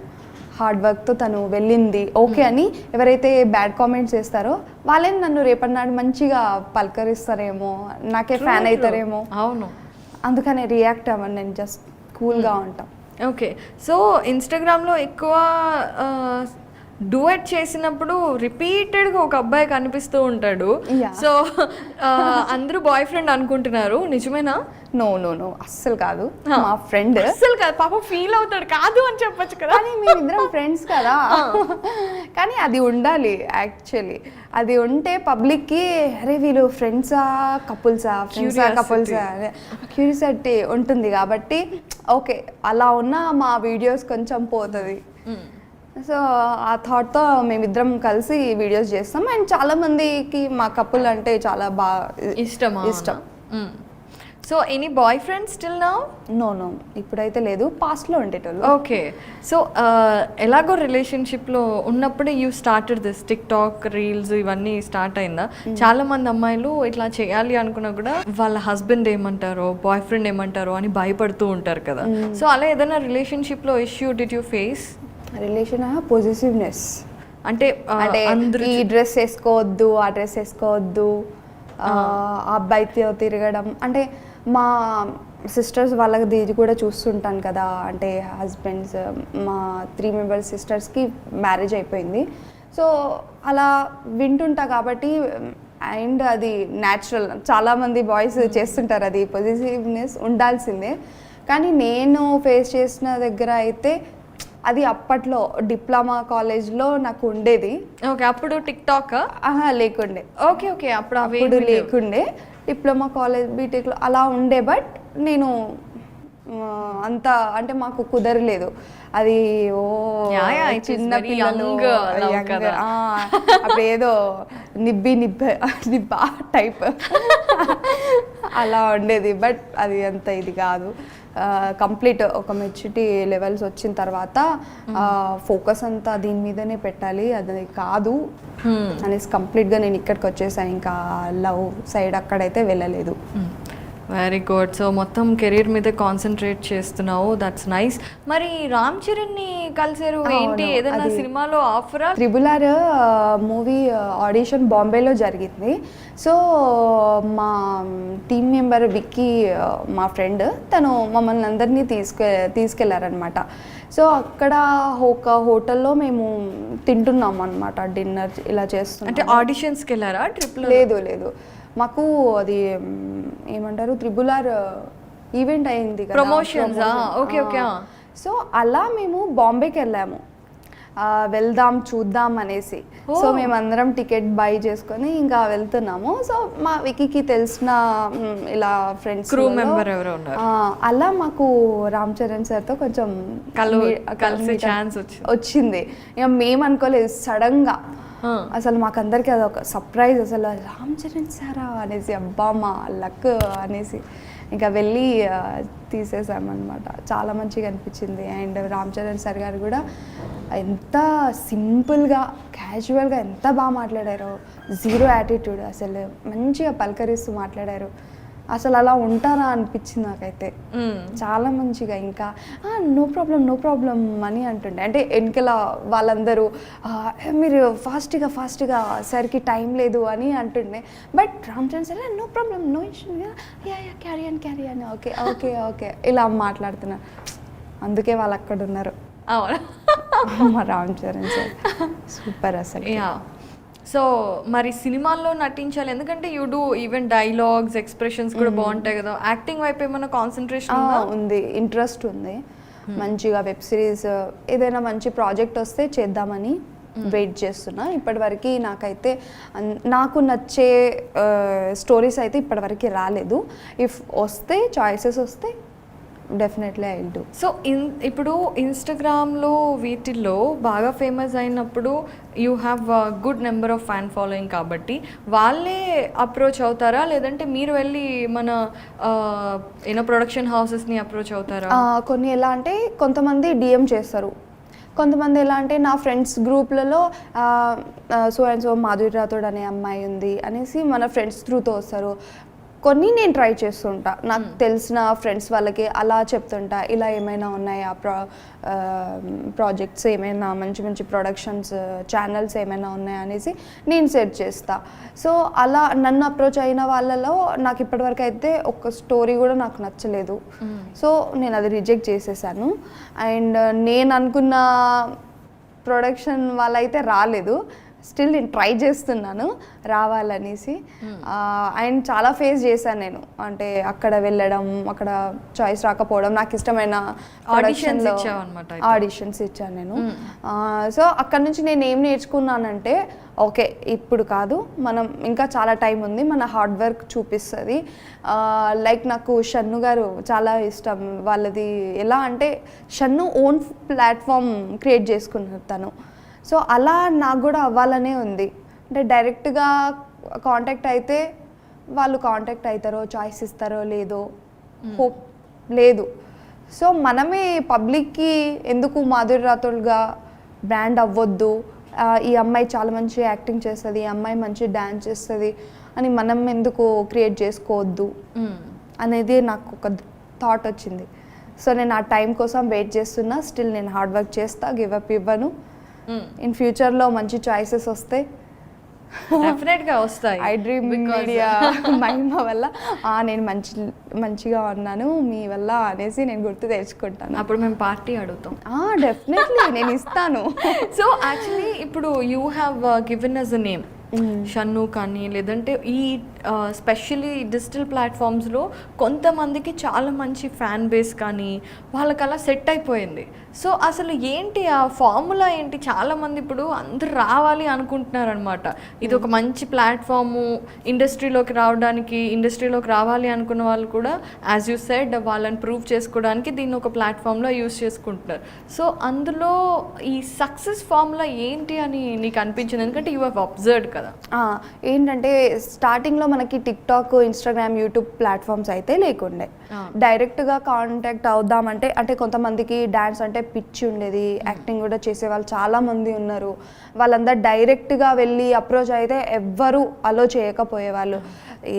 [SPEAKER 3] హార్డ్ వర్క్తో తను వెళ్ళింది ఓకే అని ఎవరైతే బ్యాడ్ కామెంట్స్ చేస్తారో వాళ్ళే నన్ను రేపటి నాడు మంచిగా పలకరిస్తారేమో, నాకే ఫ్యాన్ అవుతారేమో.
[SPEAKER 2] అవును,
[SPEAKER 3] అందుకనే రియాక్ట్ అవ్వను, నేను జస్ట్ కూల్గా ఉంటాం.
[SPEAKER 2] ఓకే, సో ఇన్స్టాగ్రామ్లో ఎక్కువ డూయట్ చేసినప్పుడు రిపీటెడ్గా ఒక అబ్బాయి కనిపిస్తూ ఉంటాడు. సో అందరూ బాయ్ ఫ్రెండ్ అనుకుంటున్నారు, నిజమేనా?
[SPEAKER 3] నో అస్సలు కాదు, మా ఫ్రెండ్.
[SPEAKER 2] అస్సలు కాదు, పాప ఫీల్ అవుతాడు, కాదు అని చెప్పొచ్చు కదా.
[SPEAKER 3] కానీ మేమిద్దరం ఫ్రెండ్స్ కదా. కానీ అది ఉండాలి యాక్చువల్లీ, అది ఉంటే పబ్లిక్కి అరే వీళ్ళు ఫ్రెండ్సా కపుల్సా క్యూరియాసిటీ ఉంటుంది కాబట్టి ఓకే అలా ఉన్న మా వీడియోస్ కొంచెం పోతుంది. సో ఆ థాట్తో మేమిద్దరం కలిసి వీడియోస్ చేస్తాం. అండ్ చాలా మందికి మా కపుల్ అంటే చాలా బాగా ఇష్టం.
[SPEAKER 2] So any boy friends still now?
[SPEAKER 3] No ఇప్పుడైతే లేదు, పాస్ట్లో ఉండేటోళ్ళు.
[SPEAKER 2] ఓకే, సో ఎలాగో రిలేషన్షిప్లో ఉన్నప్పుడే you started this TikTok reels ఇవన్నీ స్టార్ట్ అయిందా? చాలా మంది అమ్మాయిలు ఇట్లా చేయాలి అనుకున్నా కూడా వాళ్ళ హస్బెండ్ ఏమంటారో బాయ్ ఫ్రెండ్ ఏమంటారో అని భయపడుతూ ఉంటారు కదా. సో అలా ఏదైనా రిలేషన్షిప్లో issue did you face?
[SPEAKER 3] Relation positiveness అంటే ఈ డ్రెస్ వేసుకోవద్దు, ఆ డ్రెస్ వేసుకోవద్దు, ఆ అబ్బాయితో తిరగడం, అంటే మా సిస్టర్స్ వాళ్ళది ఇది కూడా చూస్తుంటాను కదా, అంటే హస్బెండ్స్ మా 3 మెంబర్స్ సిస్టర్స్కి మ్యారేజ్ అయిపోయింది. సో అలా వింటుంటా కాబట్టి, అండ్ అది న్యాచురల్, చాలామంది బాయ్స్ చేస్తుంటారు, అది పొజిటివ్నెస్ ఉండాల్సిందే. కానీ నేను ఫేస్ చేసిన దగ్గర అయితే అది అప్పట్లో డిప్లొమా కాలేజ్లో నాకు ఉండేది.
[SPEAKER 2] ఓకే, అప్పుడు టిక్ టాక్
[SPEAKER 3] లేకుండే.
[SPEAKER 2] ఓకే ఓకే,
[SPEAKER 3] అప్పుడు లేకుండే, డిప్లొమా కాలేజ్ బీటెక్లో అలా ఉండే. బట్ నేను అంత అంటే మాకు కుదరలేదు అది. ఓ చిన్న పిల్లలు అప్పుడు ఏదో నిబ్బా టైప్ అలా ఉండేది. బట్ అది అంత ఇది కాదు. కంప్లీట్ ఒక మెచ్యూరిటీ లెవెల్స్ వచ్చిన తర్వాత ఫోకస్ అంతా దీని మీదనే పెట్టాలి, అది కాదు అనేసి కంప్లీట్గా నేను ఇక్కడికి వచ్చేసాను. ఇంకా లవ్ సైడ్ అక్కడైతే వెళ్ళలేదు.
[SPEAKER 2] Very good. సో మొత్తం కెరీర్ మీద కాన్సన్ట్రేట్ చేస్తున్నావు, దట్స్ నైస్. మరి రామ్ చరణ్ని కలిసారు ఏంటి, ఏదైనా సినిమాలో ఆఫరా?
[SPEAKER 3] RRR మూవీ ఆడిషన్ బాంబేలో జరిగింది. సో మా టీమ్ మెంబర్ విక్కీ, మా ఫ్రెండ్, తను మమ్మల్ని అందరినీ తీసుకెళ్లారనమాట. సో అక్కడ ఒక హోటల్లో మేము తింటున్నాం అనమాట, డిన్నర్ ఇలా చేస్తున్నాం.
[SPEAKER 2] అంటే ఆడిషన్స్కి వెళ్ళారా ట్రిప్లో?
[SPEAKER 3] లేదు, మాకు అది ఏమంటారు RRR ఈవెంట్ అయింది కదా,
[SPEAKER 2] ప్రమోషన్స్. Okay okay.
[SPEAKER 3] సో అలా మేము బాంబేకి వెళ్ళాము, వెళ్దాం చూద్దాం అనేసి. సో మేమందరం టికెట్ బై చేసుకొని ఇంకా వెళ్తున్నాము. సో మా వికీకి తెలిసిన ఇలా ఫ్రెండ్స్,
[SPEAKER 2] క్రూ మెంబర్ ఎవరో ఉన్నారు.
[SPEAKER 3] అలా మాకు రామ్ చరణ్ సార్తో కొంచెం
[SPEAKER 2] కలిసే ఛాన్స్
[SPEAKER 3] వచ్చింది. ఇక మేము అనుకోలేదు, సడన్గా అసలు మాకందరికి అదొక సర్ప్రైజ్, అసలు రామ్ చరణ్ సారా అనేసి, అబ్బా మా లక్ అనేసి ఇంకా వెళ్ళి తీసేసామన్నమాట. చాలా మంచిగా అనిపించింది. అండ్ రామ్ చరణ్ సార్ గారు కూడా ఎంత సింపుల్గా క్యాజువల్గా ఎంత బాగా మాట్లాడారో, జీరో యాటిట్యూడ్, అసలు మంచిగా పలకరిస్తూ మాట్లాడారు. అసలు అలా ఉంటారా అనిపించింది నాకైతే. చాలా మంచిగా, ఇంకా నో ప్రాబ్లం అని అంటుండే. అంటే వెనకల వాళ్ళందరూ మీరు ఫాస్ట్గా సరికి టైం లేదు అని అంటుండే. But Ram Charan sir no problem, no issue, carry అని ఓకే ఇలా మాట్లాడుతున్నారు. అందుకే వాళ్ళు అక్కడ ఉన్నారు. మా రామ్ చరణ్ సార్ సూపర్ అసలు.
[SPEAKER 2] సో మరి సినిమాల్లో నటించాలి, ఎందుకంటే you do even dialogues, expressions కూడా బాగుంటాయి కదా. యాక్టింగ్ వైపు ఏమైనా కాన్సన్ట్రేషన్
[SPEAKER 3] ఉంది, ఇంట్రెస్ట్ ఉంది. మంచిగా వెబ్ సిరీస్ ఏదైనా మంచి ప్రాజెక్ట్ వస్తే చేద్దామని వెయిట్ చేస్తున్నా. ఇప్పటివరకు నాకైతే నాకు నచ్చే స్టోరీస్ అయితే ఇప్పటివరకు రాలేదు. ఇఫ్ వస్తే, చాయిసెస్ వస్తే definitely I will do.
[SPEAKER 2] So ఇప్పుడు ఇన్స్టాగ్రామ్లో వీటిల్లో బాగా ఫేమస్ అయినప్పుడు you have good number of fan following, కాబట్టి వాళ్ళే అప్రోచ్ అవుతారా, లేదంటే మీరు వెళ్ళి మన ఏదో ప్రొడక్షన్ హౌసెస్ని అప్రోచ్ అవుతారా?
[SPEAKER 3] కొన్ని ఎలా అంటే కొంతమంది DM చేస్తారు, కొంతమంది ఎలా అంటే నా ఫ్రెండ్స్ గ్రూప్లలో so and so Madhuri Rathod అనే అమ్మాయి ఉంది అనేసి మన ఫ్రెండ్స్ త్రూతో వస్తారు. కొన్ని నేను ట్రై చేస్తుంటా, నాకు తెలిసిన ఫ్రెండ్స్ వాళ్ళకి అలా చెప్తుంటా, ఇలా ఏమైనా ఉన్నాయా ప్రాజెక్ట్స్, ఏమైనా మంచి ప్రొడక్షన్స్ ఛానల్స్ ఏమైనా ఉన్నాయా అనేసి నేను సెర్చ్ చేస్తా. సో అలా నన్ను అప్రోచ్ అయిన వాళ్ళలో నాకు ఇప్పటివరకు అయితే ఒక స్టోరీ కూడా నాకు నచ్చలేదు. సో నేను అది రిజెక్ట్ చేసేసాను. అండ్ నేను అనుకున్న ప్రొడక్షన్ వాళ్ళైతే రాలేదు. స్టిల్ నేను ట్రై చేస్తున్నాను రావాలనేసి. అండ్ చాలా ఫేస్ చేశాను నేను, అంటే అక్కడ వెళ్ళడం, అక్కడ చాయిస్ రాకపోవడం, నాకు ఇష్టమైన ఆడిషన్స్ ఇచ్చాను నేను. సో అక్కడ నుంచి నేను ఏం నేర్చుకున్నానంటే, ఓకే ఇప్పుడు కాదు, మనం ఇంకా చాలా టైం ఉంది, మన హార్డ్ వర్క్ చూపిస్తుంది. లైక్ నాకు షన్ను గారు చాలా ఇష్టం. వాళ్ళది ఎలా అంటే షన్ను ఓన్ ప్లాట్ఫామ్ క్రియేట్ చేసుకున్నారు తను. సో అలా నాకు కూడా అవ్వాలనే ఉంది. అంటే డైరెక్ట్గా కాంటాక్ట్ అయితే వాళ్ళు కాంటాక్ట్ అవుతారో, చాయిస్ ఇస్తారో లేదో హోప్ లేదు. సో మనమే పబ్లిక్కి ఎందుకు మాధురి రాథోడ్గా బ్రాండ్ అవ్వద్దు, ఈ అమ్మాయి చాలా మంచి యాక్టింగ్ చేస్తుంది, ఈ అమ్మాయి మంచి డ్యాన్స్ చేస్తుంది అని మనం ఎందుకు క్రియేట్ చేసుకోవద్దు అనేది నాకు ఒక థాట్ వచ్చింది. సో నేను ఆ టైం కోసం వెయిట్ చేస్తున్నా. స్టిల్ నేను హార్డ్ వర్క్ చేస్తా, గివ్ అప్ ఇవ్వను. ఇన్ ఫ్యూచర్లో మంచి చాయిసెస్ వస్తే
[SPEAKER 2] డెఫినెట్ గా వస్తాయి.
[SPEAKER 3] ఐ డ్రీమ్ మీడియా మహిమ వల్ల నేను మంచిగా ఉన్నాను మీ వల్ల అనేసి నేను గుర్తు తెచ్చుకుంటాను.
[SPEAKER 2] అప్పుడు మేము పార్టీ అడుగుతాం.
[SPEAKER 3] డెఫినెట్లీ నేను ఇస్తాను.
[SPEAKER 2] సో యాక్చువల్లీ ఇప్పుడు you have given us a name Shannu కానీ, లేదంటే ఈ స్పెషలీ డిజిటల్ ప్లాట్ఫామ్స్లో కొంతమందికి చాలా మంచి ఫ్యాన్ బేస్ కానీ వాళ్ళకి అలా సెట్ అయిపోయింది. సో అసలు ఏంటి ఆ ఫార్ములా ఏంటి? చాలామంది ఇప్పుడు అందరు రావాలి అనుకుంటున్నారు అనమాట. ఇది ఒక మంచి ప్లాట్ఫాము, ఇండస్ట్రీలోకి రావాలి అనుకున్న వాళ్ళు కూడా యాజ్ యూ సెడ్ వాళ్ళని ప్రూవ్ చేసుకోవడానికి దీన్ని ఒక ప్లాట్ఫామ్లో యూస్ చేసుకుంటున్నారు. సో అందులో ఈ సక్సెస్ ఫార్ములా ఏంటి అని నీకు అనిపించింది? ఎందుకంటే యూ హ్యావ్ అబ్జర్వ్డ్ కదా.
[SPEAKER 3] ఏంటంటే స్టార్టింగ్లో మనకి టిక్టాక్, ఇన్స్టాగ్రామ్, యూట్యూబ్ ప్లాట్ఫామ్స్ అయితే లేకుండే. డైరెక్ట్గా కాంటాక్ట్ అవుదామంటే అంటే కొంతమందికి డ్యాన్స్ అంటే పిచ్చి ఉండేది, యాక్టింగ్ కూడా చేసేవాళ్ళు చాలామంది ఉన్నారు. వాళ్ళందరూ డైరెక్ట్గా వెళ్ళి అప్రోచ్ అయితే ఎవ్వరూ అలో చేయకపోయేవాళ్ళు.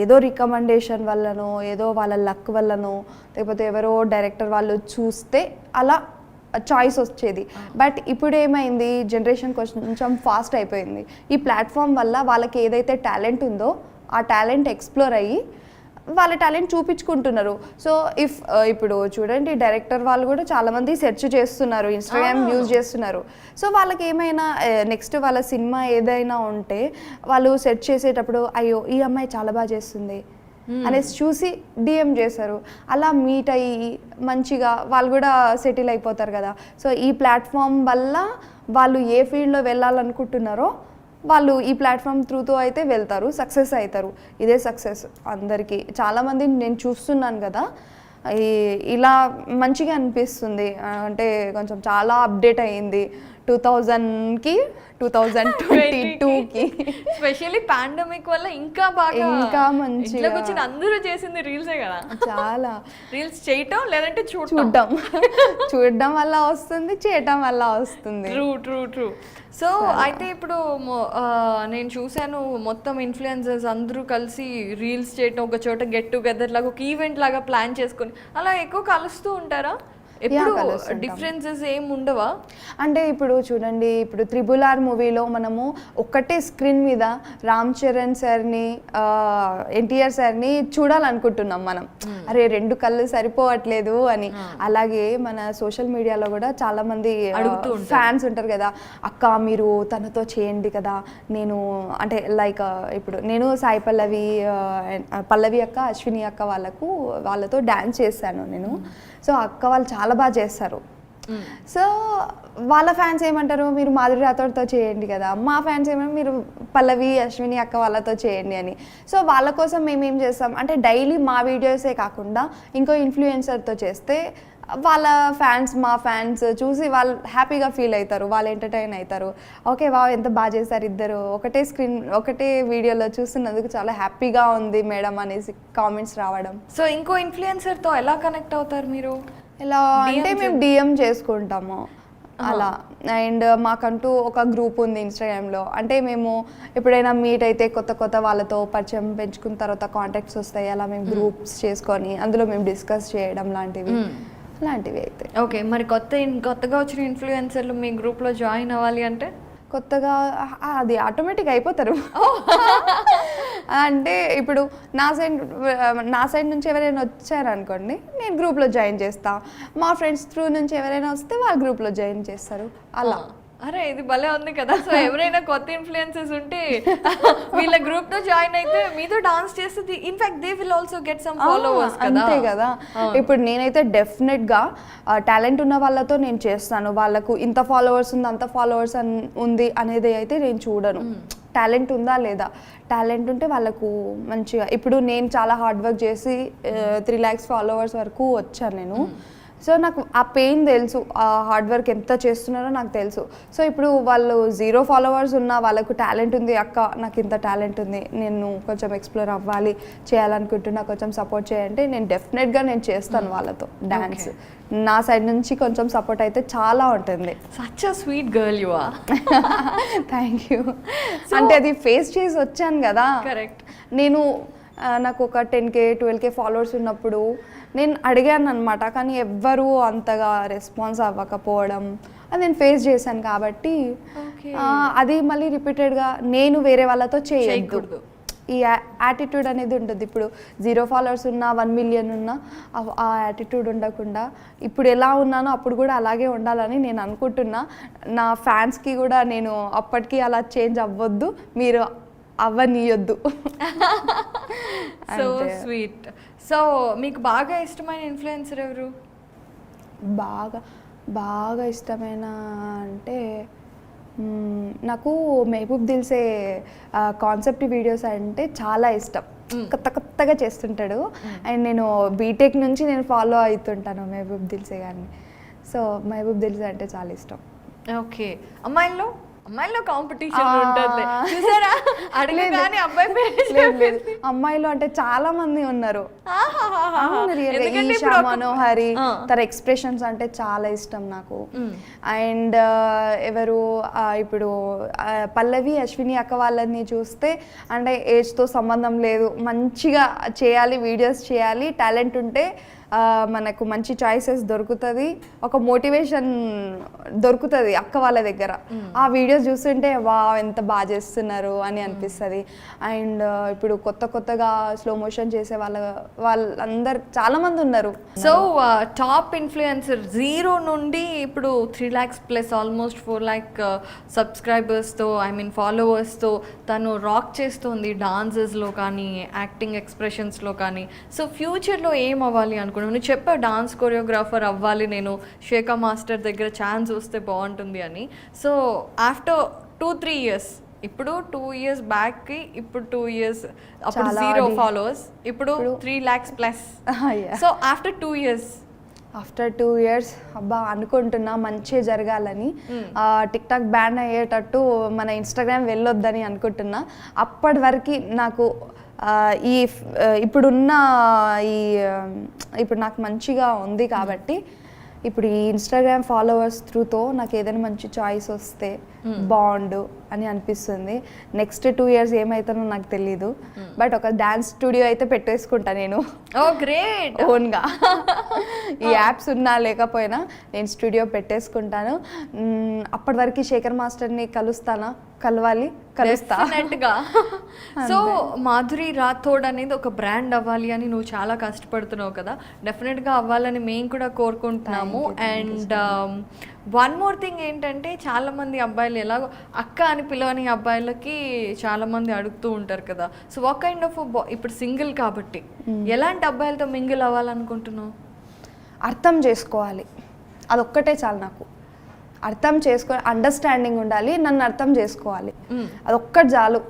[SPEAKER 3] ఏదో రికమెండేషన్ వల్లనో, ఏదో వాళ్ళ లక్ వల్లనో, లేకపోతే ఎవరో డైరెక్టర్ వాళ్ళు చూస్తే అలా చాయిస్ వచ్చేది. బట్ ఇప్పుడు ఏమైంది, జనరేషన్ కొంచెం ఫాస్ట్ అయిపోయింది. ఈ ప్లాట్ఫామ్ వల్ల వాళ్ళకి ఏదైతే టాలెంట్ ఉందో ఆ టాలెంట్ ఎక్స్ప్లోర్ అయ్యి వాళ్ళ టాలెంట్ చూపించుకుంటున్నారు. సో ఇప్పుడు చూడండి, డైరెక్టర్ వాళ్ళు కూడా చాలామంది సెర్చ్ చేస్తున్నారు, ఇన్స్టాగ్రామ్ యూజ్ చేస్తున్నారు. సో వాళ్ళకి ఏమైనా నెక్స్ట్ వాళ్ళ సినిమా ఏదైనా ఉంటే వాళ్ళు సెర్చ్ చేసేటప్పుడు అయ్యో ఈ అమ్మాయి చాలా బాగా చేస్తుంది అనేసి చూసి డిఎం చేశారు. అలా మీట్ అయ్యి మంచిగా వాళ్ళు కూడా సెటిల్ అయిపోతారు కదా. సో ఈ ప్లాట్ఫామ్ వల్ల వాళ్ళు ఏ ఫీల్డ్లో వెళ్ళాలనుకుంటున్నారో వాళ్ళు ఈ ప్లాట్ఫామ్ త్రూతో అయితే వెళ్తారు, సక్సెస్ అవుతారు. ఇదే సక్సెస్ అందరికీ. చాలామంది నేను చూస్తున్నాను కదా, ఇలా మంచిగా అనిపిస్తుంది. అంటే కొంచెం చాలా అప్డేట్ అయ్యింది 2000కి 2022కి.
[SPEAKER 2] స్పెషల్లీ పాండమిక్ వల్ల ఇంకా బాగా,
[SPEAKER 3] ఇంకా మంచిగా
[SPEAKER 2] వచ్చిన అందరూ చేసింది రీల్సే కదా. చాలా రీల్స్ చేయటం లేదంటే
[SPEAKER 3] చూడడం వల్ల వస్తుంది, చేయటం వల్ల వస్తుంది.
[SPEAKER 2] ట్రూ. సో అయితే ఇప్పుడు నేను చూశాను మొత్తం ఇన్ఫ్లుయెన్సర్స్ అందరూ కలిసి రీల్స్ చేయటం, ఒక చోట గెట్ టుగెదర్ లాగా, ఒక ఈవెంట్ లాగా ప్లాన్ చేసుకొని అలా ఎక్కువ కలుస్తూ ఉంటారా? ఎప్పుడు డిఫరెన్సెస్ ఏం ఉండవా?
[SPEAKER 3] అంటే ఇప్పుడు చూడండి, ఇప్పుడు RRR మూవీలో మనము ఒక్కటే స్క్రీన్ మీద రామ్ చరణ్ సార్ని, ఎన్టీఆర్ సార్ని చూడాలనుకుంటున్నాం మనం. అరే 2 కళ్ళు సరిపోవట్లేదు అని. అలాగే మన సోషల్ మీడియాలో కూడా చాలా మంది ఫ్యాన్స్ ఉంటారు కదా, అక్క మీరు తనతో చేయండి కదా. నేను అంటే లైక్ ఇప్పుడు నేను సాయి పల్లవి అక్క, అశ్విని అక్క వాళ్ళతో డ్యాన్స్ చేశాను నేను. సో అక్క వాళ్ళు చాలా బాగా చేస్తారు. సో వాళ్ళ ఫ్యాన్స్ ఏమంటారు, మీరు మాధురి రాథోడ్తో చేయండి కదా. మా ఫ్యాన్స్ ఏమంటారు, మీరు పల్లవి, అశ్విని అక్క వాళ్ళతో చేయండి అని. సో వాళ్ళ కోసం మేము ఏం చేస్తాం అంటే డైలీ మా వీడియోసే కాకుండా ఇంకో ఇన్ఫ్లుయెన్సర్తో చేస్తే వాళ్ళ ఫ్యాన్స్, మా ఫ్యాన్స్ చూసి వాళ్ళు హ్యాపీగా ఫీల్ అవుతారు, వాళ్ళు ఎంటర్టైన్ అవుతారు. ఓకే ఎంత బాగా చేశారు ఇద్దరు, ఒకటే వీడియోలో చూస్తున్నందుకు చాలా హ్యాపీగా ఉంది మేడం అనేసి కామెంట్స్ రావడం.
[SPEAKER 2] సో ఇంకో ఇన్ఫ్లుయెన్సర్తో ఎలా కనెక్ట్ అవుతారు మీరు?
[SPEAKER 3] ఎలా అంటే మేము డిఎం చేసుకుంటాము అలా. అండ్ మాకంటూ ఒక గ్రూప్ ఉంది ఇన్స్టాగ్రామ్లో. అంటే మేము ఎప్పుడైనా మీట్ అయితే కొత్త వాళ్ళతో పరిచయం పెంచుకున్న తర్వాత కాంటాక్ట్స్ వస్తాయి. అలా మేము గ్రూప్స్ చేసుకొని అందులో మేము డిస్కస్ చేయడం లాంటివి అయితే.
[SPEAKER 2] ఓకే, మరి కొత్తగా వచ్చిన ఇన్ఫ్లుయెన్సర్లు మీ గ్రూప్లో జాయిన్ అవ్వాలి అంటే
[SPEAKER 3] కొత్తగా అది ఆటోమేటిక్ అయిపోతారు. అంటే ఇప్పుడు నా సైడ్ నుంచి ఎవరైనా వచ్చారనుకోండి, నేను గ్రూప్లో జాయిన్ చేస్తా. మా ఫ్రెండ్స్ త్రూ నుంచి ఎవరైనా వస్తే వాళ్ళు గ్రూప్లో జాయిన్ చేస్తారు అలా.
[SPEAKER 2] అరే ఇది భలే ఉంది కదా. సో ఎవరైనా కొత్త ఇన్ఫ్లుయెన్సర్స్ ఉంటే వీళ్ళ గ్రూప్ తో జాయిన్ అయితే మీతో డాన్స్ చేస్తుంది. In fact they will also get some followers కదా.
[SPEAKER 3] అంతే కదా. ఇప్పుడు నేనైతే డెఫినెట్ గా టాలెంట్ ఉన్న వాళ్ళతో నేను చేస్తాను. వాళ్ళకు ఇంత ఫాలోవర్స్ ఉంది, అంత ఫాలోవర్స్ ఉంది అనేది అయితే నేను చూడను. టాలెంట్ ఉందా లేదా, టాలెంట్ ఉంటే వాళ్ళకు మంచిగా. ఇప్పుడు నేను చాలా హార్డ్ వర్క్ చేసి 3 lakhs ఫాలోవర్స్ వరకు వచ్చాను నేను. సో నాకు ఆ పెయిన్ తెలుసు, ఆ హార్డ్ వర్క్ ఎంత చేస్తున్నారో నాకు తెలుసు. సో ఇప్పుడు వాళ్ళు 0 followers ఉన్నా వాళ్ళకు టాలెంట్ ఉంది, అక్క నాకు ఇంత టాలెంట్ ఉంది, నేను కొంచెం ఎక్స్ప్లోర్ అవ్వాలి, చేయాలనుకుంటున్నా, కొంచెం సపోర్ట్ చేయంటే నేను డెఫినెట్గా నేను చేస్తాను వాళ్ళతో డాన్స్. నా సైడ్ నుంచి కొంచెం సపోర్ట్ అయితే చాలా ఉంటుంది.
[SPEAKER 2] Such a sweet girl you are.
[SPEAKER 3] Thank you. అంటే అది ఫేస్ చేసి వచ్చాను కదా.
[SPEAKER 2] కరెక్ట్.
[SPEAKER 3] నేను నాకు ఒక 10K 12K ఫాలోవర్స్ ఉన్నప్పుడు నేను అడిగాను అనమాట, కానీ ఎవ్వరూ అంతగా రెస్పాన్స్ అవ్వకపోవడం అది నేను ఫేస్ చేశాను కాబట్టి అది మళ్ళీ రిపీటెడ్గా నేను వేరే వాళ్ళతో చేయకూడదు. ఈ యాటిట్యూడ్ అనేది ఉంటుంది. ఇప్పుడు 0 ఫాలోవర్స్ ఉన్నా 1 మిలియన్ ఉన్నా ఆ యాటిట్యూడ్ ఉండకుండా ఇప్పుడు ఎలా ఉన్నానో అప్పుడు కూడా అలాగే ఉండాలని నేను అనుకుంటున్నా. నా ఫ్యాన్స్కి కూడా నేను అప్పటికి అలా చేంజ్ అవ్వద్దు, మీరు అవ్వనీయొద్దు.
[SPEAKER 2] So sweet. సో మీకు బాగా ఇష్టమైన ఇన్ఫ్లుయెన్సర్ ఎవరు?
[SPEAKER 3] బాగా ఇష్టమైన అంటే నాకు మెహబూబ్ దిల్సే కాన్సెప్ట్ వీడియోస్ అంటే చాలా ఇష్టం. కొత్తగా చేస్తుంటాడు. అండ్ నేను బీటెక్ నుంచి నేను ఫాలో అవుతుంటాను మెహబూబ్ దిల్సే గారిని. సో మెహబూబ్ దిల్సే అంటే చాలా ఇష్టం.
[SPEAKER 2] ఓకే. అమ్మాయిల్లో కాంపిటీషన్ ఉంటుంది చూసారా? అడగగానే అబ్బాయి
[SPEAKER 3] లేదు, అమ్మాయిలు అంటే చాలా మంది ఉన్నారు. ఈషా మనోహరి, తన ఎక్స్ప్రెషన్స్ అంటే చాలా ఇష్టం నాకు. అండ్ ఎవరు ఇప్పుడు పల్లవి అశ్విని అక్క వాళ్ళని చూస్తే అంటే ఏజ్తో సంబంధం లేదు, మంచిగా చేయాలి, వీడియోస్ చేయాలి, టాలెంట్ ఉంటే మనకు మంచి చాయిసెస్ దొరుకుతుంది, ఒక మోటివేషన్ దొరుకుతుంది అక్క వాళ్ళ దగ్గర. ఆ వీడియోస్ చూస్తుంటే వా ఎంత బాగా చేస్తున్నారు అని అనిపిస్తుంది. అండ్ ఇప్పుడు కొత్తగా స్లో మోషన్ చేసే వాళ్ళందరు చాలా మంది ఉన్నారు.
[SPEAKER 2] సో టాప్ ఇన్ఫ్లుయెన్సర్ 0 నుండి ఇప్పుడు 3 lakhs ప్లస్ ఆల్మోస్ట్ 4 lakh సబ్స్క్రైబర్స్తో ఫాలోవర్స్తో తను రాక్ చేస్తుంది డాన్సెస్లో కానీ యాక్టింగ్ ఎక్స్ప్రెషన్స్లో కానీ. సో ఫ్యూచర్లో ఏం అవ్వాలి అనుకుంటున్నాను? నువ్వు చెప్పావు డాన్స్ కొరియోగ్రాఫర్ అవ్వాలి నేను, శేఖర్ మాస్టర్ దగ్గర ఛాన్స్ వస్తే బాగుంటుంది అని. సో ఆఫ్టర్ 2-3 years, ఇప్పుడు 2 years బ్యాక్కి ఇప్పుడు 2 years అప్పుడు 0 ఫాలోవర్స్, ఇప్పుడు 3 lakhs plus. So after 2 years
[SPEAKER 3] after 2 years అబ్బా అనుకుంటున్నా మంచిగా జరగాలని. టిక్ టాక్ బ్యాన్ అయ్యేటట్టు మన ఇన్స్టాగ్రామ్ వెళ్ళొద్దని అనుకుంటున్నా. అప్పటి వరకు నాకు ఇప్పుడున్న ఇప్పుడు నాకు మంచిగా ఉంది కాబట్టి ఇప్పుడు ఈ ఇన్స్టాగ్రామ్ ఫాలోవర్స్ త్రూతో నాకు ఏదైనా మంచి చాయిస్ వస్తే బాగుండు అని అనిపిస్తుంది. నెక్స్ట్ 2 years ఏమవుతానో నాకు తెలీదు, బట్ ఒక డాన్స్ స్టూడియో అయితే పెట్టేసుకుంటా నేను.
[SPEAKER 2] ఓ గ్రేట్.
[SPEAKER 3] ఓన్గా ఈ యాప్స్ ఉన్నా లేకపోయినా నేను స్టూడియో పెట్టేసుకుంటాను. అప్పటి వరకు శేఖర్ మాస్టర్ని కలుస్తా.
[SPEAKER 2] సో మాధురి రాథోడ్ అనేది ఒక బ్రాండ్ అవ్వాలి అని నువ్వు చాలా కష్టపడుతున్నావు కదా, డెఫినెట్గా అవ్వాలని మేము కూడా కోరుకుంటున్నాము. అండ్ వన్ మోర్ థింగ్ ఏంటంటే చాలా మంది అబ్బాయిలు ఎలాగో అక్క అని పిలవని అబ్బాయిలకి చాలా మంది అడుగుతూ ఉంటారు కదా. సో వాట్ కైండ్ ఆఫ్ ఇప్పుడు సింగిల్ కాబట్టి ఎలాంటి అబ్బాయిలతో మింగిల్ అవ్వాలనుకుంటున్నావు?
[SPEAKER 3] అర్థం చేసుకోవాలి, అదొక్కటే చాలు నాకు. అర్థం అండర్స్టాండింగ్ ఉండాలి, నన్ను అర్థం చేసుకోవాలి, అదొక్కటి చాలు.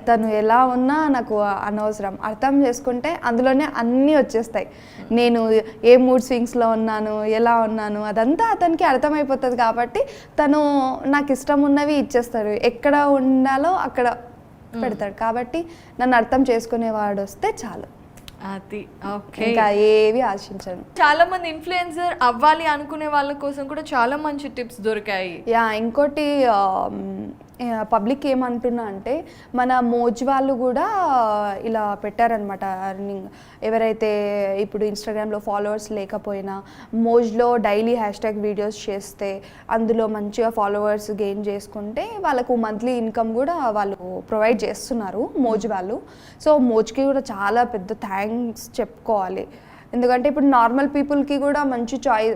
[SPEAKER 3] తను ఎలా ఉన్నా నాకు అనవసరం. అర్థం చేసుకుంటే అందులోనే అన్నీ వచ్చేస్తాయి. నేను ఏ మూడ్ స్వింగ్స్లో ఉన్నాను, ఎలా ఉన్నాను, అదంతా అతనికి అర్థమైపోతుంది. కాబట్టి తను నాకు ఇష్టం ఉన్నవి ఇచ్చేస్తాడు, ఎక్కడ ఉండాలో అక్కడ పెడతాడు. కాబట్టి నన్ను అర్థం చేసుకునేవాడు వస్తే చాలు.
[SPEAKER 2] అది ఓకే.
[SPEAKER 3] ఇంకా ఏవి ఆశించను.
[SPEAKER 2] చాలా మంది ఇన్ఫ్లుయెన్సర్ అవ్వాలి అనుకునే వాళ్ళ కోసం కూడా చాలా మంచి టిప్స్ దొరికాయి.
[SPEAKER 3] ఇంకోటి పబ్లిక్ ఏమంటున్నా అంటే మన మోజ్ వాళ్ళు కూడా ఇలా పెట్టారనమాట అర్నింగ్. ఎవరైతే ఇప్పుడు ఇన్స్టాగ్రామ్లో ఫాలోవర్స్ లేకపోయినా మోజ్లో డైలీ హ్యాష్ట్యాగ్ వీడియోస్ చేస్తే అందులో మంచిగా ఫాలోవర్స్ గెయిన్ చేసుకుంటే వాళ్ళకు మంత్లీ ఇన్కమ్ కూడా వాళ్ళు ప్రొవైడ్ చేస్తున్నారు మోజ్ వాళ్ళు. సో మోజ్కి కూడా చాలా పెద్ద థ్యాంక్స్ చెప్పుకోవాలి. ఎందుకంటే ఇప్పుడు నార్మల్ పీపుల్కి కూడా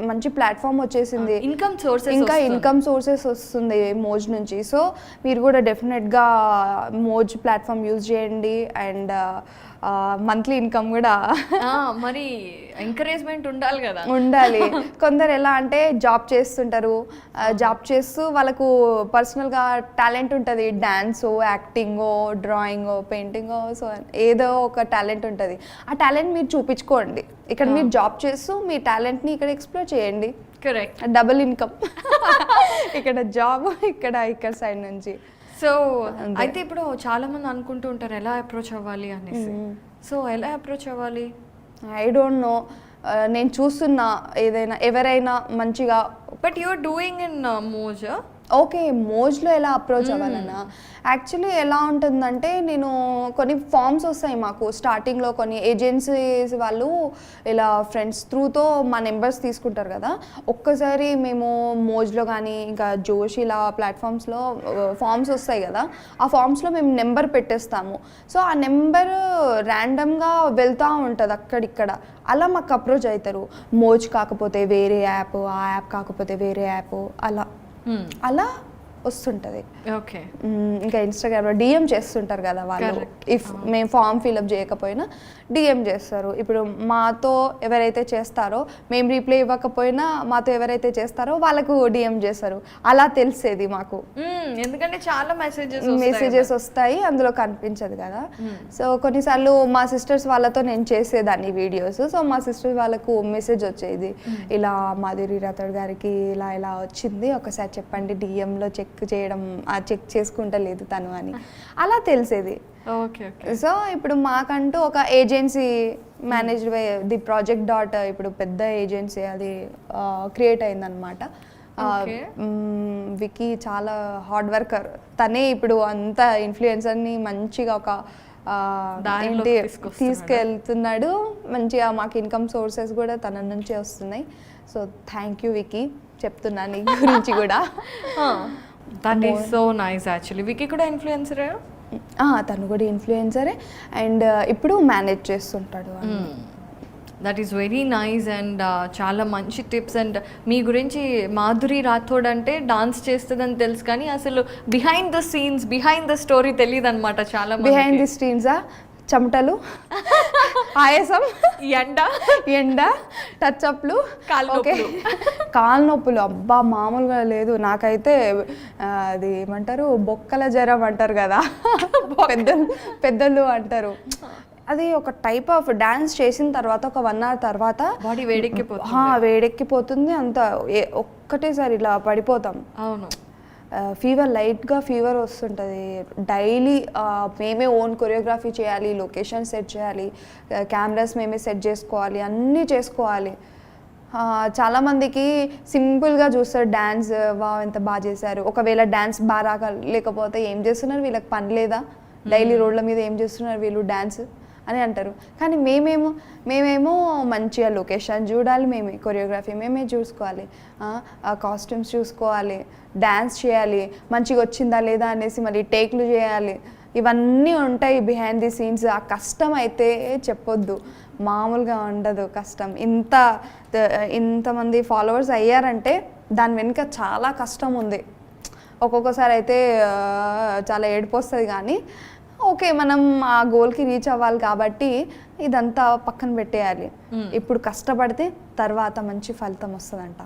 [SPEAKER 3] మంచి ప్లాట్ఫామ్ వచ్చేసింది, ఇన్కమ్ సోర్సెస్ వస్తుంది మోజ్ నుంచి. సో మీరు కూడా డెఫినెట్గా మోజ్ ప్లాట్ఫామ్ యూజ్ చేయండి. అండ్ మంత్లీ ఇన్కమ్ కూడా
[SPEAKER 2] మరి ఎంకరేజ్మెంట్ ఉండాలి కదా.
[SPEAKER 3] ఉండాలి. కొందరు ఎలా అంటే జాబ్ చేస్తుంటారు, జాబ్ చేస్తూ వాళ్ళకు పర్సనల్గా టాలెంట్ ఉంటుంది, డాన్సో, యాక్టింగో, డ్రాయింగో, పెయింటింగో, సో ఏదో ఒక టాలెంట్ ఉంటుంది. ఆ టాలెంట్ మీరు చూపించుకోండి. ఇక్కడ మీరు జాబ్ చేస్తూ మీ టాలెంట్ని ఇక్కడ ఎక్స్ప్లోర్ చేయండి.
[SPEAKER 2] కరెక్ట్.
[SPEAKER 3] Double income. ఇక్కడ జాబ్, ఇక్కడ సైడ్ నుంచి.
[SPEAKER 2] సో అయితే ఇప్పుడు చాలా మంది అనుకుంటూ ఉంటారు ఎలా అప్రోచ్ అవ్వాలి అనేసి. సో ఎలా అప్రోచ్ అవ్వాలి?
[SPEAKER 3] I don't know. నేను చూస్తున్నా ఎవరైనా మంచిగా.
[SPEAKER 2] But you're doing in Moj.
[SPEAKER 3] Okay, మోజ్లో ఎలా అప్రోచ్ అవ్వాలన్నా యాక్చువల్లీ ఎలా ఉంటుందంటే, నేను కొన్ని ఫామ్స్ వస్తాయి మాకు స్టార్టింగ్లో, కొన్ని ఏజెన్సీస్ వాళ్ళు ఇలా ఫ్రెండ్స్ త్రూతో మా నెంబర్స్ తీసుకుంటారు కదా. ఒక్కసారి మేము మోజ్లో కానీ ఇంకా జోష్ ఇలా ప్లాట్ఫామ్స్లో ఫామ్స్ వస్తాయి కదా, ఆ ఫామ్స్లో మేము నెంబర్ పెట్టేస్తాము. సో ఆ నెంబర్ ర్యాండమ్గా వెళ్తూ ఉంటుంది అక్కడిక్కడ. అలా మాకు అప్రోచ్ అవుతారు. మోజ్ కాకపోతే వేరే యాప్, ఆ యాప్ కాకపోతే వేరే యాప్, అలా వస్తుంటుంది.
[SPEAKER 2] ఓకే.
[SPEAKER 3] ఇంకా ఇన్స్టాగ్రామ్లో డిఎం చేస్తుంటారు కదా వాళ్ళు. ఇఫ్ మేము ఫామ్ ఫిల్అప్ చేయకపోయినా డిఎం చేస్తారు. ఇప్పుడు మాతో ఎవరైతే చేస్తారో, మేము రీప్లై ఇవ్వకపోయినా మాతో ఎవరైతే వాళ్ళకు డిఎం చేస్తారు. అలా తెలిసేది మాకు,
[SPEAKER 2] ఎందుకంటే చాలా మెసేజెస్
[SPEAKER 3] వస్తాయి, అందులో కనిపించదు కదా. సో కొన్నిసార్లు మా సిస్టర్స్ వాళ్ళతో నేను చేసేదాన్ని వీడియోస్. సో మా సిస్టర్స్ వాళ్ళకు మెసేజ్ వచ్చేది, ఇలా మాధురి రాథోడ్ గారికి ఇలా ఇలా వచ్చింది, ఒకసారి చెప్పండి, డిఎంలో చెక్ చేయడం, చెక్ చేసుకుంటలేదు తను అని, అలా తెలిసేది. సో ఇప్పుడు మాకంటూ ఒక agency managed by the project dot, ఇప్పుడు పెద్ద ఏజెన్సీ అది క్రియేట్ అయిందనమాట. వికీ చాలా హార్డ్ వర్కర్, తనే ఇప్పుడు అంత ఇన్ఫ్లుయెన్సర్ని మంచిగా ఒక ఏంటి తీసుకెళ్తున్నాడు. మంచిగా మాకు ఇన్కమ్ సోర్సెస్ కూడా తన నుంచే వస్తున్నాయి. సో థ్యాంక్ యూ వికీ, చెప్తున్నా నీ గురించి కూడా.
[SPEAKER 2] That is so nice. Actually Vicky కూడా ఇన్ఫ్లుయెన్సరే?
[SPEAKER 3] తను కూడా ఇన్ఫ్లుయెన్సరే, అండ్ ఇప్పుడు మేనేజ్ చేస్తుంటాడు.
[SPEAKER 2] That is very nice and చాలా మంచి టిప్స్. అండ్ మీ గురించి మాధురి రాథోడ్ అంటే డాన్స్ చేస్తుందని తెలుసు, కానీ అసలు behind the scenes, behind the story తెలియదు అనమాట చాలా.
[SPEAKER 3] బిహైండ్ ది సీన్సా, చెమటలు, ఆయాసం, ఎండ, టచ్అప్లు, కాలు నొప్పులు, అబ్బా మామూలుగా లేదు. నాకైతే అది ఏమంటారు, బొక్కల జ్వరం అంటారు కదా, పెద్దలు అంటారు. అది ఒక టైప్ ఆఫ్ డాన్స్ చేసిన తర్వాత ఒక 1 hour తర్వాత
[SPEAKER 2] బాడీ
[SPEAKER 3] వేడెక్కిపోతుంది. అంత ఒక్కటేసారి ఇలా పడిపోతాం.
[SPEAKER 2] అవును.
[SPEAKER 3] ఫీవర్, లైట్గా ఫీవర్ వస్తుంటుంది. డైలీ మేమే ఓన్ కొరియోగ్రఫీ చేయాలి, లొకేషన్ సెట్ చేయాలి, కెమెరాస్ మేమే సెట్ చేసుకోవాలి, అన్నీ చేసుకోవాలి. చాలామందికి సింపుల్గా చూస్తారు డ్యాన్స్, ఎంత బాగా చేశారు. ఒకవేళ డ్యాన్స్ బాగా లేకపోతే ఏం చేస్తున్నారు, వీళ్ళకి పని లేదా, డైలీ రోడ్ల మీద ఏం చేస్తున్నారు వీళ్ళు డ్యాన్స్ అని అంటారు. కానీ మేమేమో మంచిగా లొకేషన్ చూడాలి, మేమే కొరియోగ్రఫీ మేమే చూసుకోవాలి, కాస్ట్యూమ్స్ చూసుకోవాలి, డ్యాన్స్ చేయాలి, మంచిగా వచ్చిందా లేదా అనేసి మళ్ళీ టేక్లు చేయాలి. ఇవన్నీ ఉంటాయి బిహైండ్ ది సీన్స్. ఆ కష్టం అయితే చెప్పొద్దు, మామూలుగా ఉండదు కష్టం. ఇంతమంది ఫాలోవర్స్ అయ్యారంటే దాని వెనుక చాలా కష్టం ఉంది. ఒక్కొక్కసారి అయితే చాలా ఏడుపు వస్తుంది, కానీ ఓకే, మనం ఆ గోల్కి రీచ్ అవ్వాలి కాబట్టి ఇదంతా పక్కన పెట్టేయాలి. ఇప్పుడు కష్టపడితే తర్వాత మంచి ఫలితం వస్తుందంట.